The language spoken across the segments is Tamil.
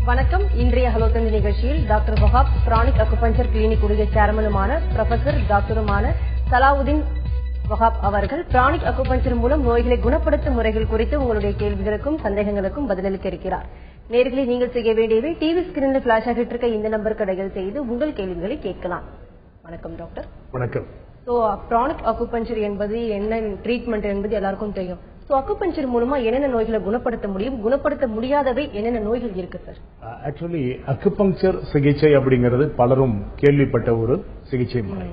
வணக்கம். இன்றைய ஹலோ தந்தி நிகழ்ச்சியில் doctor Wahab pranic acupuncture clinic உடைய சேர்மனுமான ப்ரொஃபசர் டாக்டருமான சலாவுதீன் வஹாப் அவர்கள் பிராணிக் அக்குபஞ்சர் மூலம் நோய்களை குணப்படுத்தும் முறைகள் குறித்து உங்களுடைய கேள்விகளுக்கும் சந்தேகங்களுக்கும் பதிலளிக்க இருக்கிறார். நேர்களை நீங்கள் செய்ய வேண்டியவை டிவி ஸ்கிரீனில் பிளாஷ் ஆகிட்டு இருக்க இந்த நம்பருக்கு டயல் செய்து உங்கள் கேள்விகளை கேட்கலாம். வணக்கம் டாக்டர். வணக்கம். பிராணிக் அக்குபஞ்சர் என்பது என்ன ட்ரீட்மெண்ட் என்பது எல்லாருக்கும் தெரியும். அக்குபஞ்சர் மூலமா என்னென்ன நோய்களை குணப்படுத்த முடியும், குணப்படுத்த முடியாதவை என்னென்ன நோய்கள் இருக்கு சார்? ஆக்சுவலி அக்குபஞ்சர் சிகிச்சை அப்படிங்கிறது பலரும் கேள்விப்பட்ட ஒரு சிகிச்சை முறை.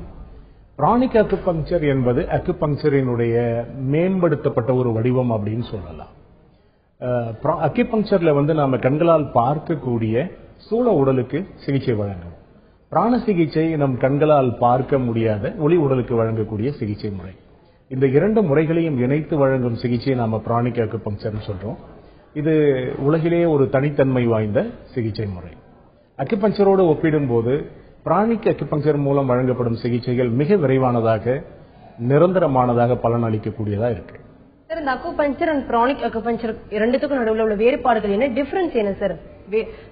பிராணிக் அக்குபஞ்சர் என்பது அக்குபஞ்சரினுடைய மேம்படுத்தப்பட்ட ஒரு வடிவம் அப்படின்னு சொல்லலாம். அக்குபஞ்சர்ல நாம கண்களால் பார்க்கக்கூடிய ஸ்தூல உடலுக்கு சிகிச்சை வழங்கும். பிராண சிகிச்சை நம் கண்களால் பார்க்க முடியாத ஒளி உடலுக்கு வழங்கக்கூடிய சிகிச்சை முறை. இந்த இரண்டு முறைகளையும் இணைத்து வழங்கும் சிகிச்சையை நாம பிராணிக் அக்குபஞ்சர் சொல்றோம். இது உலகிலேயே ஒரு தனித்தன்மை வாய்ந்த சிகிச்சை முறை. அக்குபஞ்சரோடு ஒப்பிடும்போது பிராணிக் அக்குபஞ்சர் மூலம் வழங்கப்படும் சிகிச்சைகள் மிக விரைவானதாக, நிரந்தரமானதாக பலன் அளிக்கக்கூடியதா இருக்கு. சார், இந்த அக்குபஞ்சர் அண்ட் பிராணிக் அக்குபஞ்சர் இரண்டுத்துக்கும் நடுவில் உள்ள வேறுபாடுகள் என்ன, டிஃபரன்ஸ் என்ன சார்?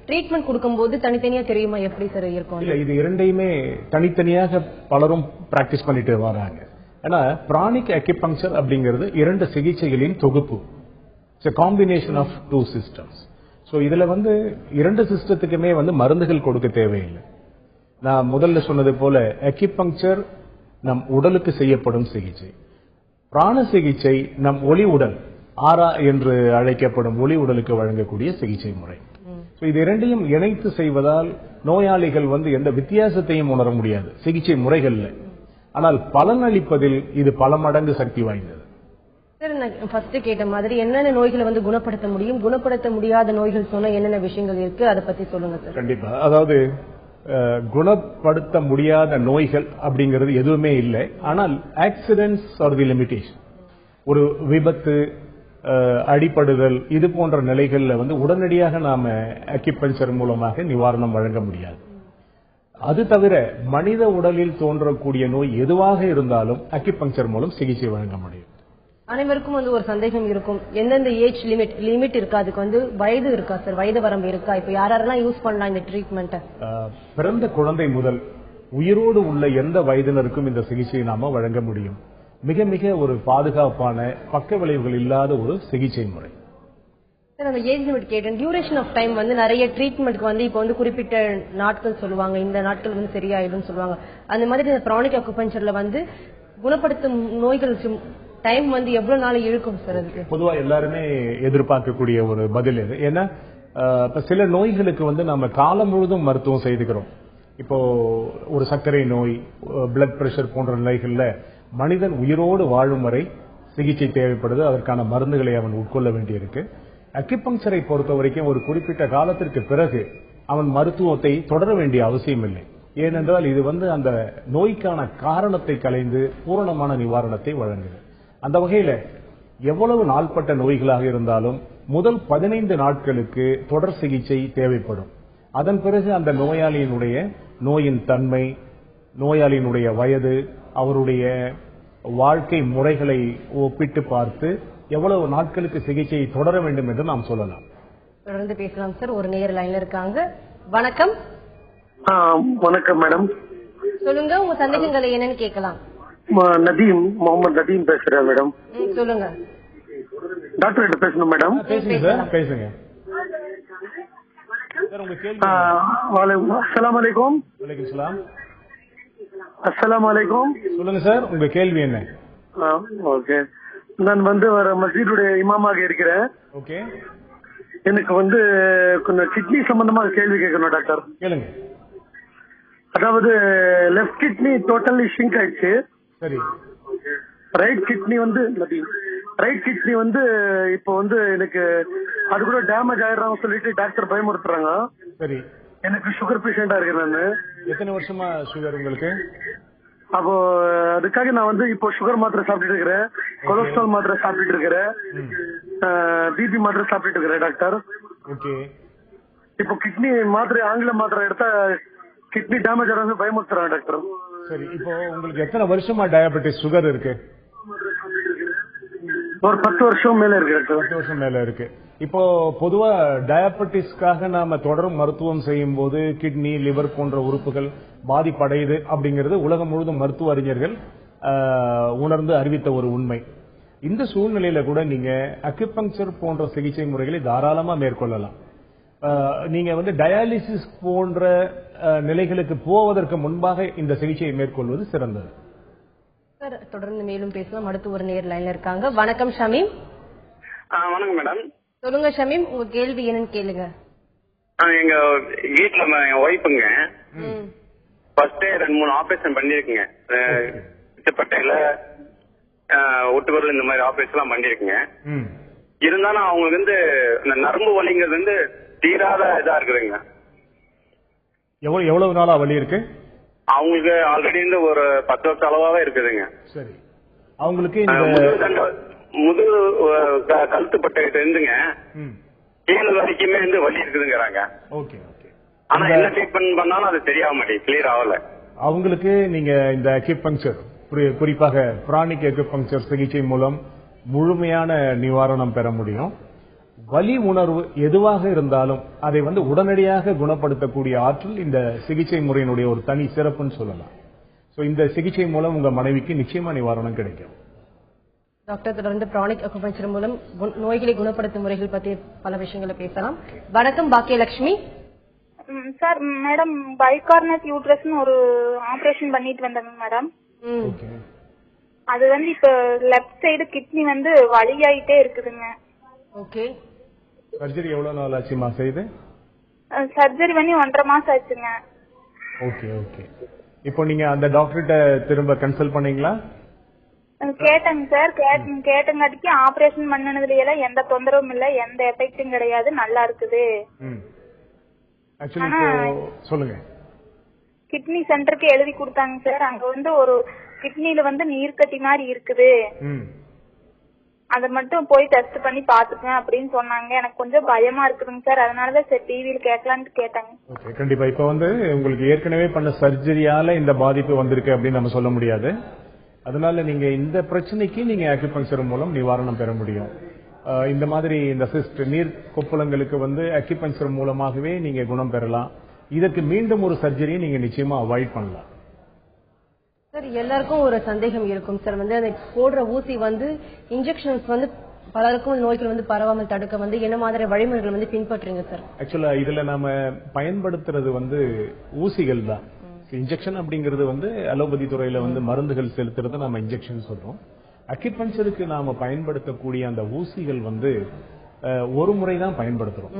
ட்ரீட்மெண்ட் கொடுக்கும்போது தனித்தனியா தெரியுமா, எப்படி சார் இருக்கும்? இல்ல, இது இரண்டையுமே தனித்தனியாக பலரும் பிராக்டிஸ் பண்ணிட்டு வராங்க. ஆனா பிராணிக் அக்குபஞ்சர் அப்படிங்கிறது இரண்டு சிகிச்சைகளின் தொகுப்பு. Combination of two systems. இதுல இரண்டு சிஸ்டத்துக்குமே மருந்துகள் கொடுக்க தேவையில்லை. நான் முதல்ல சொன்னது போல அக்குபஞ்சர் நம் உடலுக்கு செய்யப்படும் சிகிச்சை. பிராண சிகிச்சை நம் ஒளி உடல், ஆரா என்று அழைக்கப்படும் ஒளி உடலுக்கு வழங்கக்கூடிய சிகிச்சை முறை. இது இரண்டையும் இணைத்து செய்வதால் நோயாளிகள் எந்த வித்தியாசத்தையும் உணர முடியாது சிகிச்சை முறைகள்ல. ஆனால் பலன் அளிப்பதில் இது பல மடங்கு சக்தி வாய்ந்தது. சார், நான் ஃபர்ஸ்ட் கேட்ட மாதிரி என்னென்ன நோய்களை குணப்படுத்த முடியும், குணப்படுத்த முடியாத நோய்கள் சொன்ன என்னென்ன விஷயங்கள் இருக்கு, அதை பத்தி சொல்லுங்க சார். கண்டிப்பா. அதாவது குணப்படுத்த முடியாத நோய்கள் அப்படிங்கிறது எதுவுமே இல்லை. ஆனால் ஆக்சிடென்ட்ஸ் ஆர் தி லிமிடேஷன். ஒரு விபத்து, அடிபடுதல், இது போன்ற நிலைகள்ல உடனடியாக நாம அக்குபஞ்சர் மூலமாக நிவாரணம் வழங்க முடியாது. அது தவிர மனித உடலில் தோன்றக்கூடிய நோய் எதுவாக இருந்தாலும் அக்குபஞ்சர் மூலம் சிகிச்சை வழங்க முடியும். அனைவருக்கும் ஒரு சந்தேகம் இருக்கும், எந்தெந்த ஏஜ் லிமிட் இருக்கா, அதுக்கு வயது இருக்கா சார், வயது வரம்பு இருக்கா? இப்ப யாரெல்லாம் யூஸ் பண்ணலாம் இந்த ட்ரீட்மெண்ட்? பிறந்த குழந்தை முதல் உயிரோடு உள்ள எந்த வயதினருக்கும் இந்த சிகிச்சையை நாம வழங்க முடியும். மிக மிக ஒரு பாதுகாப்பான, பக்க விளைவுகள் இல்லாத ஒரு சிகிச்சை முறை. அந்த ஏஜ் லிமிட் கேட்டேன். டியூரேஷன் ஆஃப் டைம் நிறைய ட்ரீட்மெண்ட்க்கு இப்ப குறிப்பிட்ட நாட்கள் சொல்லுவாங்க, இந்த நாட்கள் சரியாயிடும் சொல்லுவாங்க. அந்த மாதிரி இந்த பிராணிக் அக்குபஞ்சர்ல குணப்படுத்தும் நோய்கள் டைம் எவ்வளவு நாள் இழுக்கும் சார்? அதுக்கு பொதுவா எல்லாருமே எதிர்பார்க்கக்கூடிய ஒரு பதில் இது. ஏன்னா சில நோய்களுக்கு நம்ம காலம் முழுதும் மருத்துவம் செய்துக்கிறோம். இப்போ ஒரு சர்க்கரை நோய், பிளட் பிரஷர் போன்ற நிலைகள்ல மனிதன் உயிரோடு வாழும் வரை சிகிச்சை தேவைப்படுது. அதற்கான மருந்துகளை அவன் உட்கொள்ள வேண்டியிருக்கு. அக்குபஞ்சரை பொறுத்த வரைக்கும் ஒரு குறிப்பிட்ட காலத்திற்கு பிறகு அவன் மருத்துவத்தை தொடர வேண்டிய அவசியம் இல்லை. ஏனென்றால் இது அந்த நோய்க்கான காரணத்தை களைந்து பூரணமான நிவாரணத்தை வழங்குது. அந்த வகையில எவ்வளவு நாள்பட்ட நோய்களாக இருந்தாலும் முதல் 15 நாட்களுக்கு தொடர் சிகிச்சை தேவைப்படும். அதன் பிறகு அந்த நோயாளியினுடைய நோயின் தன்மை, நோயாளியினுடைய வயது, அவருடைய வாழ்க்கை முறைகளை ஒப்பிட்டு பார்த்து எவ்வளவு நாட்களுக்கு சிகிச்சையை தொடர வேண்டும் என்று நாம் சொல்லலாம். தொடர்ந்து பேசலாம் சார். ஒரு நேர் லைன்ல இருக்காங்க. வணக்கம். வணக்கம் மேடம். சொல்லுங்க, உங்க சந்தேகங்களை என்னன்னு கேட்கலாம். நதீம், முகமது நதீம் பேசுறேன் மேடம். சொல்லுங்க. டாக்டர் கிட்ட பேசணும் மேடம். பேசுங்க. அஸ்ஸலாமு அலைக்கும். அஸ்ஸலாமு அலைக்கும். சொல்லுங்க சார், உங்க கேள்வி என்ன? ஓகே, நான் வர மஸ்ஜிதுடைய இமாமாக இருக்கிறேன். ஓகே, எனக்கு கொஞ்சம் கிட்னி சம்பந்தமா கேள்வி கேட்கணும் டாக்டர். கேளுங்க. அதாவது லெஃப்ட் கிட்னி டோட்டலி ஷ்ரிங்க் ஆயிடுச்சு. சரி. ரைட் கிட்னி இப்போ எனக்கு அது கூட டேமேஜ் ஆயிடுறாங்க சொல்லிட்டு டாக்டர் பயமுறுத்துறாங்க. சரி. எனக்கு சுகர் பேஷண்டா இருக்கேன் நானு. எத்தனை வருஷமா சுகர் உங்களுக்கு? அப்போ அதுக்காக நான் இப்போ சுகர் மாத்திரை சாப்பிட்டு இருக்கிறேன், கொலஸ்ட்ரால் மாத்திரை சாப்பிட்டு இருக்கிறேன், பிபி மாத்திரை சாப்பிட்டு இருக்கிறேன் டாக்டர். ஓகே. இப்போ கிட்னி மாத்திரை, ஆங்கில மாத்திரை எடுத்தா கிட்னி டேமேஜ் ஆகிறது பயமுறுத்துறாங்க டாக்டர். சரி, இப்போ உங்களுக்கு எத்தனை வருஷமா டயபெட்டிஸ் சுகர் இருக்கு? ஒரு 10 வருஷம் மேல இருக்கு டாக்டர். 10 வருஷம் மேல இருக்கு. இப்போ பொதுவா டயபெட்டிஸ்க்காக நாம தொடர் மருத்துவம் செய்யும் போது கிட்னி, லிவர் போன்ற உறுப்புகள் பாதிப்படையுது அப்படிங்கிறது உலகம் முழுவதும் மருத்துவ அறிஞர்கள் உணர்ந்து அறிவித்த ஒரு உண்மை. இந்த சூழ்நிலையில கூட நீங்க அக்யூபங்க்சர் போன்ற சிகிச்சை முறைகளை தாராளமா மேற்கொள்ளலாம். நீங்க டயாலிசிஸ் போன்ற நிலைகளுக்கு போவதற்கு முன்பாக இந்த சிகிச்சையை மேற்கொள்வது சிறந்தது. சார், தொடர்ந்து மேலும் பேசலாம். அடுத்து ஒரு நேர் லைன்ல இருக்காங்க. வணக்கம் ஷமீம். வணக்கம் மேடம். சொல்லுங்க ஷமீம், உங்க கேள்வி என்னன்னு கேளுங்க. எங்க வீட்டுல என் ஒய்ஃபுங்க ஃபர்ஸ்ட் 2-3 ஆபரேஷன் பண்ணிருக்குங்க. பிச்சப்பட்டையில ஒட்டுக்கொரு இந்த மாதிரி ஆபரேஷன் எல்லாம் பண்ணிருக்குங்க. இருந்தாலும் அவங்களுக்கு இந்த நரம்பு வலிங்கிறது தீராத இதா இருக்குதுங்க. எவ்வளவு நாளா வலி இருக்கு அவங்களுக்கு? ஆல்ரெடி ஒரு 10 வருஷம் அளவாவே இருக்குதுங்க. சரி, அவங்களுக்கு முதுகு கழுத்துப்பட்ட இருந்துங்க கீழ் வரைக்குமே வலி இருக்குதுங்கிறாங்க. Okay okay. ஆனா என்ன ட்ரீட்மெண்ட் பண்ணாலும் அது சரியாக மாட்டேங்குது, கிளியர் ஆகல. அவங்களுக்கு நீங்க இந்த அக்யூபங்க்சர், குறிப்பாக பிரானிக் அக்யூபங்க்சர் சிகிச்சை மூலம் முழுமையான நிவாரணம் பெற முடியும். வலி உணர்வு எதுவாக இருந்தாலும் அதை உடனடியாக குணப்படுத்தக்கூடிய ஆற்றல் இந்த சிகிச்சை முறையினுடைய ஒரு தனி சிறப்புன்னு சொல்லலாம். இந்த சிகிச்சை மூலம் உங்க மனைவிக்கு நிச்சயமா நிவாரணம் கிடைக்கும். டாக்டர், தொடர்ந்து பிரானிக் அக்குபஞ்சர் மூலம் நோய்களை குணப்படுத்தும் முறைகள் பத்தி பல விஷயங்களை பேசலாம். வணக்கம் பாக்கியலட்சுமி. சார், மேடம் பைகார்னஸ் யூட்ரஸ்னு ஒரு ஆபரேஷன் பண்ணிட்டு வந்தாங்க மேடம். அது இப்ப லெஃப்ட் சைடு கிட்னி வலியாயிட்டே இருக்குதுங்க. ஓகே. சர்ஜரி எவ்வளவு நாள் ஆச்சுமா செய்து? சர்ஜரி 1.5 மாசம் ஆச்சுங்க. Okay okay. இப்போ நீங்க அந்த டாக்டர்கிட்ட திரும்ப கன்சல்ட் பண்ணீங்களா? கேட்டேங்க சார். கேட்டங்காட்டிக்கு ஆபரேஷன் பண்ணனதுல எல்லாம் எந்த தொந்தரவும் இல்ல, எந்த எஃபெக்டும் கிடையாது, நல்லா இருக்குது. சொல்லுங்க. கிட்னி சென்டருக்கு எழுதி கொடுத்தாங்க சார். அங்க ஒரு கிட்னில நீர் கட்டி மாதிரி இருக்குது, அத மட்டும் போய் டெஸ்ட் பண்ணி பாத்துக்கேன் அப்படின்னு சொன்னாங்க. எனக்கு கொஞ்சம் பயமா இருக்குதுங்க சார், அதனாலதான் சார் டிவியில கேட்கலான்னு கேட்டாங்க. ஓகே, கண்டிப்பா. இப்ப உங்களுக்கு ஏற்கனவே பண்ண சர்ஜரியால இந்த பாதிப்பு வந்திருக்கு அப்படின்னு நம்ம சொல்ல முடியாது. அதனால நீங்க இந்த பிரச்சனைக்கு நீங்க அக்யூபங்க்சர் மூலம் நிவாரணம் பெற முடியும். இந்த மாதிரி இந்த சிஸ்ட் நீர் கொப்புளங்களுக்கு அக்யூபங்க்சர் மூலமாகவே நீங்க குணம் பெறலாம். இதற்கு மீண்டும் ஒரு சர்ஜரியை நீங்க நிச்சயமா அவாய்ட் பண்ணலாம். சார், எல்லாருக்கும் ஒரு சந்தேகம் இருக்கும் சார். அந்த போடுற ஊசி இன்ஜெக்ஷன்ஸ் பலருக்கும் நோய்கள் பரவாமல் தடுக்க என்ன மாதிரி வழிமுறைகள் பின்பற்றுங்க சார்? ஆக்சுவலா இதுல நாம பயன்படுத்துறது ஊசிகள் தான். இன்ஜெக்ஷன் அப்படிங்கிறது அலோபதி துறையில மருந்துகள் செலுத்துறது நம்ம இன்ஜெக்ஷன் சொல்றோம். அக்யூபங்க்சருக்கு நாம பயன்படுத்தக்கூடிய அந்த ஊசிகள் ஒரு முறை தான் பயன்படுத்துறோம்.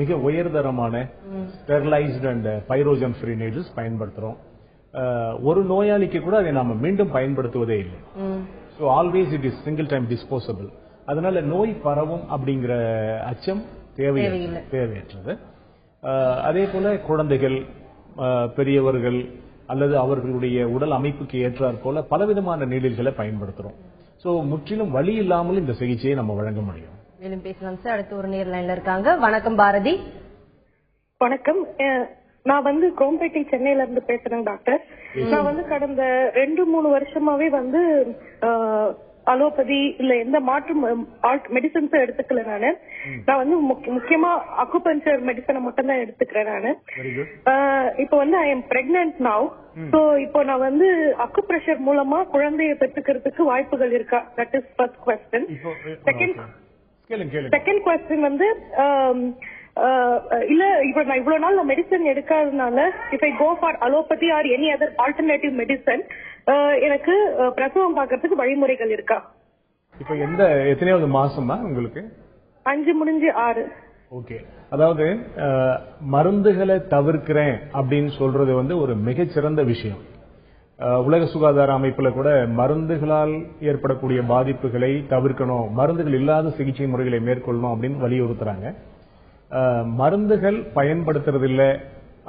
மிக உயர்தரமான sterilised and pyrogen free needles பயன்படுத்துறோம். ஒரு நோயாளிக்கு கூட அதை நாம மீண்டும் பயன்படுத்துவதே இல்லை. So always it is single time disposable. அதனால நோய் பரவும் அப்படிங்கிற அச்சம் தேவையற்றது. அதே போல குழந்தைகள், பெரியவர்கள் அல்லது அவர்களுடைய உடல் அமைப்புக்கு ஏற்றாற் போல பலவிதமான நீடில்களை பயன்படுத்துறோம். ஸோ முற்றிலும் வலி இல்லாமல் இந்த சிகிச்சையை நம்ம வழங்க முடியும். மேலும் பேசலாம் சார். அடுத்து ஒரு நேர் லைன்ல இருக்காங்க. வணக்கம் பாரதி. வணக்கம். நான் கோம்பேட்டை சென்னையில இருந்து பேசுறேன் டாக்டர். நான் கடந்த 2-3 வருஷமாவே அலோபதி இல்ல எந்த மாற்று மெடிசன்ஸ் எடுத்துக்கல. நான் முக்கியமா அக்குபஞ்சர் மெடிசனை மட்டும் தான் எடுத்துக்கிறேன். நானு இப்போ I am pregnant now. So இப்போ நான் அக்குப்ரெஷர் மூலமா குழந்தையை பெற்றுக்கிறதுக்கு வாய்ப்புகள் இருக்கா? That is first question. Second question இல்ல இப்ப நான் இவ்வளவு நாள் மெடிசன் எடுக்காதனால if I go for allopathy or any other alternative medicine எனக்கு பிரசவம் பார்க்கறதுக்கு வழிமுறைகள் இருக்கா? இப்ப எத்தனையாவது மாசமா உங்களுக்கு? 5 முடிஞ்சு 6. ஓகே. அதாவது மருந்துகளை தவிர்க்கிறேன் அப்படின்னு சொல்றது ஒரு மிகச்சிறந்த விஷயம். உலக சுகாதார அமைப்புல கூட மருந்துகளால் ஏற்படக்கூடிய பாதிப்புகளை தவிர்க்கணும், மருந்துகள் இல்லாத சிகிச்சை முறைகளை மேற்கொள்ளணும் அப்படின்னு வலியுறுத்துறாங்க. மருந்துகள் பயன்படுத்துறது இல்ல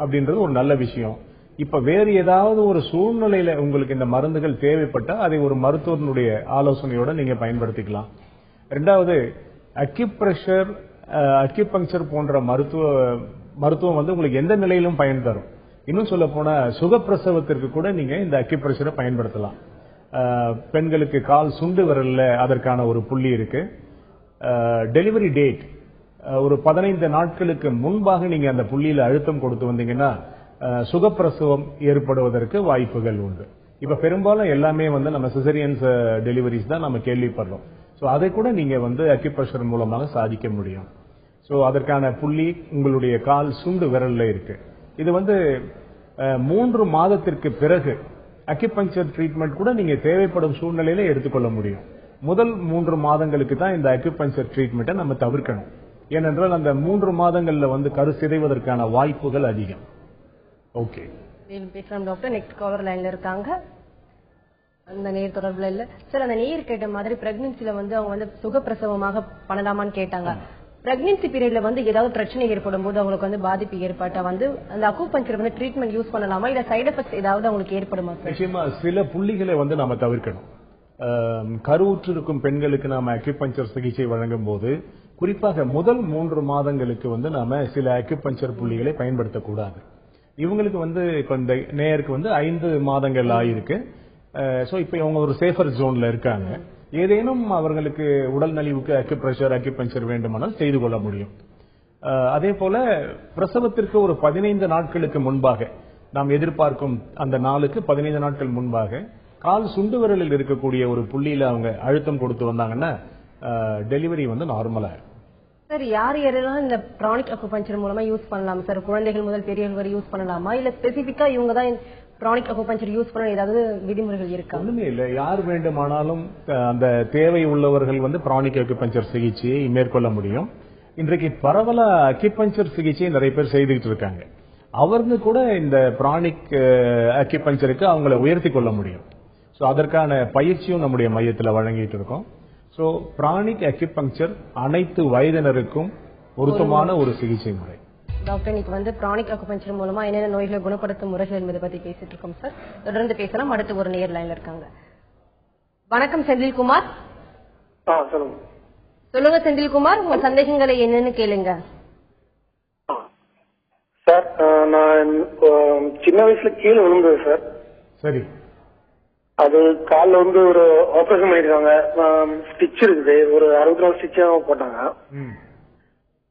அப்படின்றது ஒரு நல்ல விஷயம். இப்ப வேறு ஏதாவது ஒரு சூழ்நிலையில உங்களுக்கு இந்த மருந்துகள் தேவைப்பட்டா அதை ஒரு மருத்துவனுடைய ஆலோசனையோட நீங்க பயன்படுத்திக்கலாம். ரெண்டாவது, அக்யூபங்க்சர் போன்ற மருத்துவம் உங்களுக்கு எந்த நிலையிலும் பயன் தரும். இன்னும் சொல்ல போனா சுகப்பிரசவத்திற்கு கூட நீங்க இந்த அக்யூபங்க்சரை பயன்படுத்தலாம். பெண்களுக்கு கால் சுண்டு விரல்ல அதற்கான ஒரு புள்ளி இருக்கு. டெலிவரி டேட் ஒரு 15 நாட்களுக்கு முன்பாக நீங்க அந்த புள்ளியில அழுத்தம் கொடுத்து வந்தீங்கன்னா சுகப்பிரசவம் ஏற்படுவதற்கு வாய்ப்புகள் உண்டு. இப்ப பெரும்பாலும் எல்லாமே வந்து நம்ம சிசரியன்ஸ் டெலிவரிஸ் தான் நம்ம கேள்விப்படுறோம். சோ அதை கூட நீங்க வந்து அக்யூப்ரெஷர் மூலமாக சாதிக்க முடியும். சோ அதற்கான புள்ளி உங்களுடைய கால் சுண்டு விரல்ல இருக்கு. இது வந்து 3 மாதத்திற்கு பிறகு அக்யூபஞ்சர் ட்ரீட்மெண்ட் கூட நீங்க தேவைப்படும் சூழ்நிலையில எடுத்துக்கொள்ள முடியும். முதல் 3 மாதங்களுக்கு தான் இந்த அக்யூபஞ்சர் ட்ரீட்மெண்ட்டை நம்ம தவிர்க்கணும். ஏனென்றால் அந்த 3 மாதங்கள்ல வந்து கரு சிதைவதற்கான வாய்ப்புகள் அதிகம். ஓகே, பேசலாம் டாக்டர். நெக்ஸ்ட் காலர் லைன்ல இருக்காங்க. அந்த நேர் தொடர்புல இல்ல சார். அந்த நேர் கேட்ட மாதிரி பிரெக்னன்சில வந்து அவங்க வந்து சுகப்பிரசவமாக பண்ணலாமான்னு கேட்டாங்க. பிரெக்னன்சி பீரியட்ல வந்து ஏதாவது பிரச்சனை ஏற்படும் போது அவங்களுக்கு வந்து பாதிப்பு ஏற்பட்டா வந்து அந்த அக்குபஞ்சர் வந்து ட்ரீட்மெண்ட் யூஸ் பண்ணலாமா, இல்ல சைடு எஃபெக்ட்ஸ் ஏதாவது அவங்களுக்கு ஏற்படுமா? நிச்சயமா சில புள்ளிகளை வந்து நாம தவிர்க்கணும். கருவுற்றிருக்கும் பெண்களுக்கு நாம அக்யூபஞ்சர் சிகிச்சை வழங்கும் போது குறிப்பாக முதல் 3 மாதங்களுக்கு வந்து நாம சில அக்யூபஞ்சர் புள்ளிகளை பயன்படுத்தக்கூடாது. இவங்களுக்கு வந்து இப்ப இந்த நேருக்கு வந்து 5 மாதங்கள் ஆயிருக்கு. சோ இப்ப இவங்க ஒரு சேஃபர் ஜோன்ல இருக்காங்க. ஏதேனும் அவர்களுக்கு உடல் நலிவுக்கு அக்யூபஞ்சர் வேண்டுமானால் செய்து கொள்ள முடியும். அதே போல பிரசவத்திற்கு ஒரு 15 நாட்களுக்கு முன்பாக நாம் எதிர்பார்க்கும் அந்த நாளுக்கு 15 நாட்கள் முன்பாக கால் சுண்டு விரலில் இருக்கக்கூடிய ஒரு புள்ளியில அவங்க அழுத்தம் கொடுத்து வந்தாங்கன்னா டெலிவரி வந்து நார்மலா. சார் யார் யாரெல்லாம் இந்த பிரானிக் அக்குபஞ்சர் மூலமா யூஸ் பண்ணலாம் சார்? குழந்தைகள் முதல் பெரியவர்கள் வரை யூஸ் பண்ணலாமா, இல்ல ஸ்பெசிபிக்கா இவங்க தான் பிரானிக் அக்குபஞ்சர் யூஸ் பண்ண ஏதாவது விதிமுறைகள் இருக்கா? ஒண்ணுமே இல்ல, யார் வேண்டுமானாலும் அந்த தேவை உள்ளவர்கள் வந்து பிரானிக் அக்குபஞ்சர் சிகிச்சையை மேற்கொள்ள முடியும். இன்றைக்கு பரவலா அக்குபஞ்சர் சிகிச்சையை நிறைய பேர் செய்துகிட்டு இருக்காங்க. அவருக்கு கூட இந்த பிரானிக் அக்குபஞ்சருக்கு அவங்களை உயர்த்தி கொள்ள முடியும். சோ அதற்கான பயிற்சியும் நம்முடைய மையத்தில் வழங்கிட்டு இருக்கோம். சோ பிரானிக் அக்குபஞ்சர் அனைத்து வயதினருக்கும் பொருத்தமான ஒரு சிகிச்சை முறை. டாக்டர் இன்னைக்கு வந்து பிரானிக் அக்குபஞ்சர் மூலமா என்னென்ன நோய்களை குணப்படுத்தும் முறைகள் என்பதை பத்தி பேசிட்டு இருக்கோம் சார். தொடர்ந்து பேசலாம். அடுத்து ஒரு நேர் லைன்ல இருக்காங்க. வணக்கம் செந்தில்குமார். சொல்லுங்க செந்தில்குமார், உங்க சந்தேகங்களை என்னன்னு கேளுங்க. சார் நான் சின்ன வயசுல கீழே விழுந்தது சார். சரி, அது காலில் வந்து ஒரு ஆபரேஷன் பண்ணிருக்காங்க. ஸ்டிச் இருக்குது, ஒரு 64 ஸ்டிச் போட்டாங்க.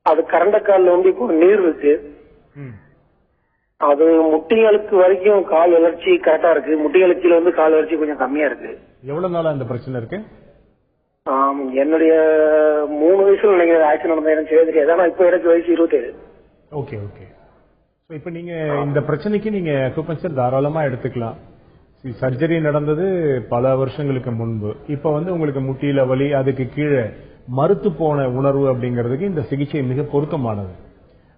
அது கரண்ட காலில் வந்து இப்போ நீர் இருக்கு. அது முட்டிகளுக்கு வரைக்கும் கால் வளர்ச்சி கரெக்டா இருக்கு. முட்டிகளுக்கு கீழே வந்து கால் வளர்ச்சி கொஞ்சம் கம்மியா இருக்கு. எவ்வளவு நாளா இந்த பிரச்சனை இருக்கு? என்னுடைய 3 வயசுல நினைக்கிறேன் ஆக்சிடென்ட் நடந்த எனக்கு தெரியாது. ஆனா இப்போ எனக்கு வயசு 27. Okay okay. இப்ப நீங்க இந்த பிரச்சனைக்கு நீங்க அக்குபஞ்சர் தாராளமா எடுத்துக்கலாம். சர்ஜரி நடந்தது பல வருஷங்களுக்கு முன்பு. இப்ப வந்து உங்களுக்கு முட்டியில வலி, அதுக்கு கீழே மறுத்து போன உணர்வு அப்படிங்கிறதுக்கு இந்த சிகிச்சை மிக பொருத்தமானது.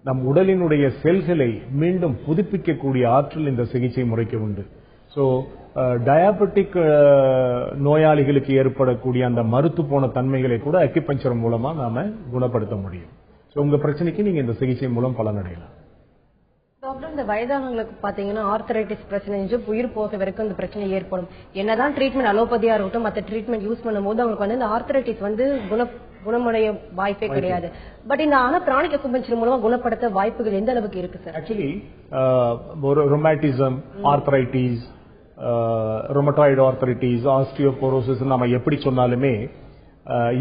நம் உடலினுடைய செல்களை மீண்டும் புதுப்பிக்கக்கூடிய ஆற்றல் இந்த சிகிச்சை முறைக்கு உண்டு. சோ டயாபெட்டிக் நோயாளிகளுக்கு ஏற்படக்கூடிய அந்த மறுத்து போன தன்மைகளை கூட அக்குபஞ்சர் மூலமா நாம குணப்படுத்த முடியும். சோ உங்க பிரச்சனைக்கு நீங்க இந்த சிகிச்சை மூலம் பலனடையலாம். டாக்டர், இந்த வயதானவங்களுக்கு பாத்தீங்கன்னா ஆர்த்தரைட்டிஸ் பிரச்சனை உயிர் போக வரைக்கும் இந்த பிரச்சனை ஏற்படும். என்னதான் ட்ரீட்மெண்ட் அலோபதியா இருக்கட்டும், மற்ற ட்ரீட்மெண்ட் யூஸ் பண்ணும்போது அவங்களுக்கு வந்து இந்த ஆர்த்தரைட்டிஸ் வந்து குணமடைய வாய்ப்பே கிடையாது. பட் இந்த பிரானிக் அக்குபஞ்சர் மூலமா குணப்படுத்த வாய்ப்புகள் எந்த அளவுக்கு இருக்கு சார்? ஆக்சுவலி ஒரு rheumatism, arthritis, rheumatoid arthritis, osteoporosis நம்ம எப்படி சொன்னாலுமே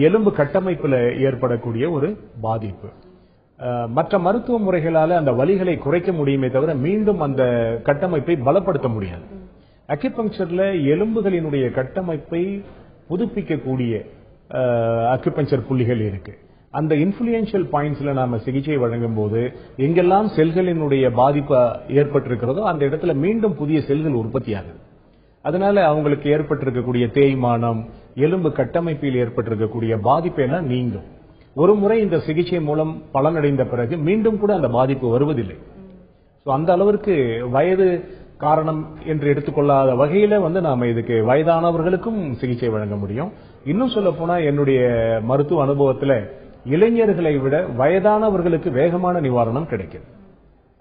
எலும்பு கட்டமைப்புல ஏற்படக்கூடிய ஒரு பாதிப்பு. மற்ற மருத்துவ முறைகளால அந்த வலிகளை குறைக்க முடியுமே தவிர மீண்டும் அந்த கட்டமைப்பை பலப்படுத்த முடியாது. அக்குபஞ்சர்ல எலும்புகளினுடைய கட்டமைப்பை புதுப்பிக்கக்கூடிய அக்குபஞ்சர் புள்ளிகள் இருக்கு. அந்த இன்ஃப்ளூயன்ஷியல் பாயிண்ட்ஸ்ல நாம சிகிச்சை வழங்கும் போது எங்கெல்லாம் செல்களினுடைய பாதிப்பு ஏற்பட்டிருக்கிறதோ அந்த இடத்துல மீண்டும் புதிய செல்கள் உற்பத்தி ஆகுது. அதனால அவங்களுக்கு ஏற்பட்டிருக்கக்கூடிய தேய்மானம், எலும்பு கட்டமைப்பில் ஏற்பட்டிருக்கக்கூடிய பாதிப்பு எல்லாம் நீங்கும். ஒரு முறை இந்த சிகிச்சை மூலம் பலனடைந்த பிறகு மீண்டும் கூட அந்த பாதிப்பு வருவதில்லை. அந்த அளவிற்கு வயது காரணம் என்று எடுத்துக்கொள்ளாத வகையில வந்து நாம இதுக்கு வயதானவர்களுக்கும் சிகிச்சை வழங்க முடியும். இன்னும் சொல்ல போனா என்னுடைய மருத்துவ அனுபவத்துல இளைஞர்களை விட வயதானவர்களுக்கு வேகமான நிவாரணம் கிடைக்குது.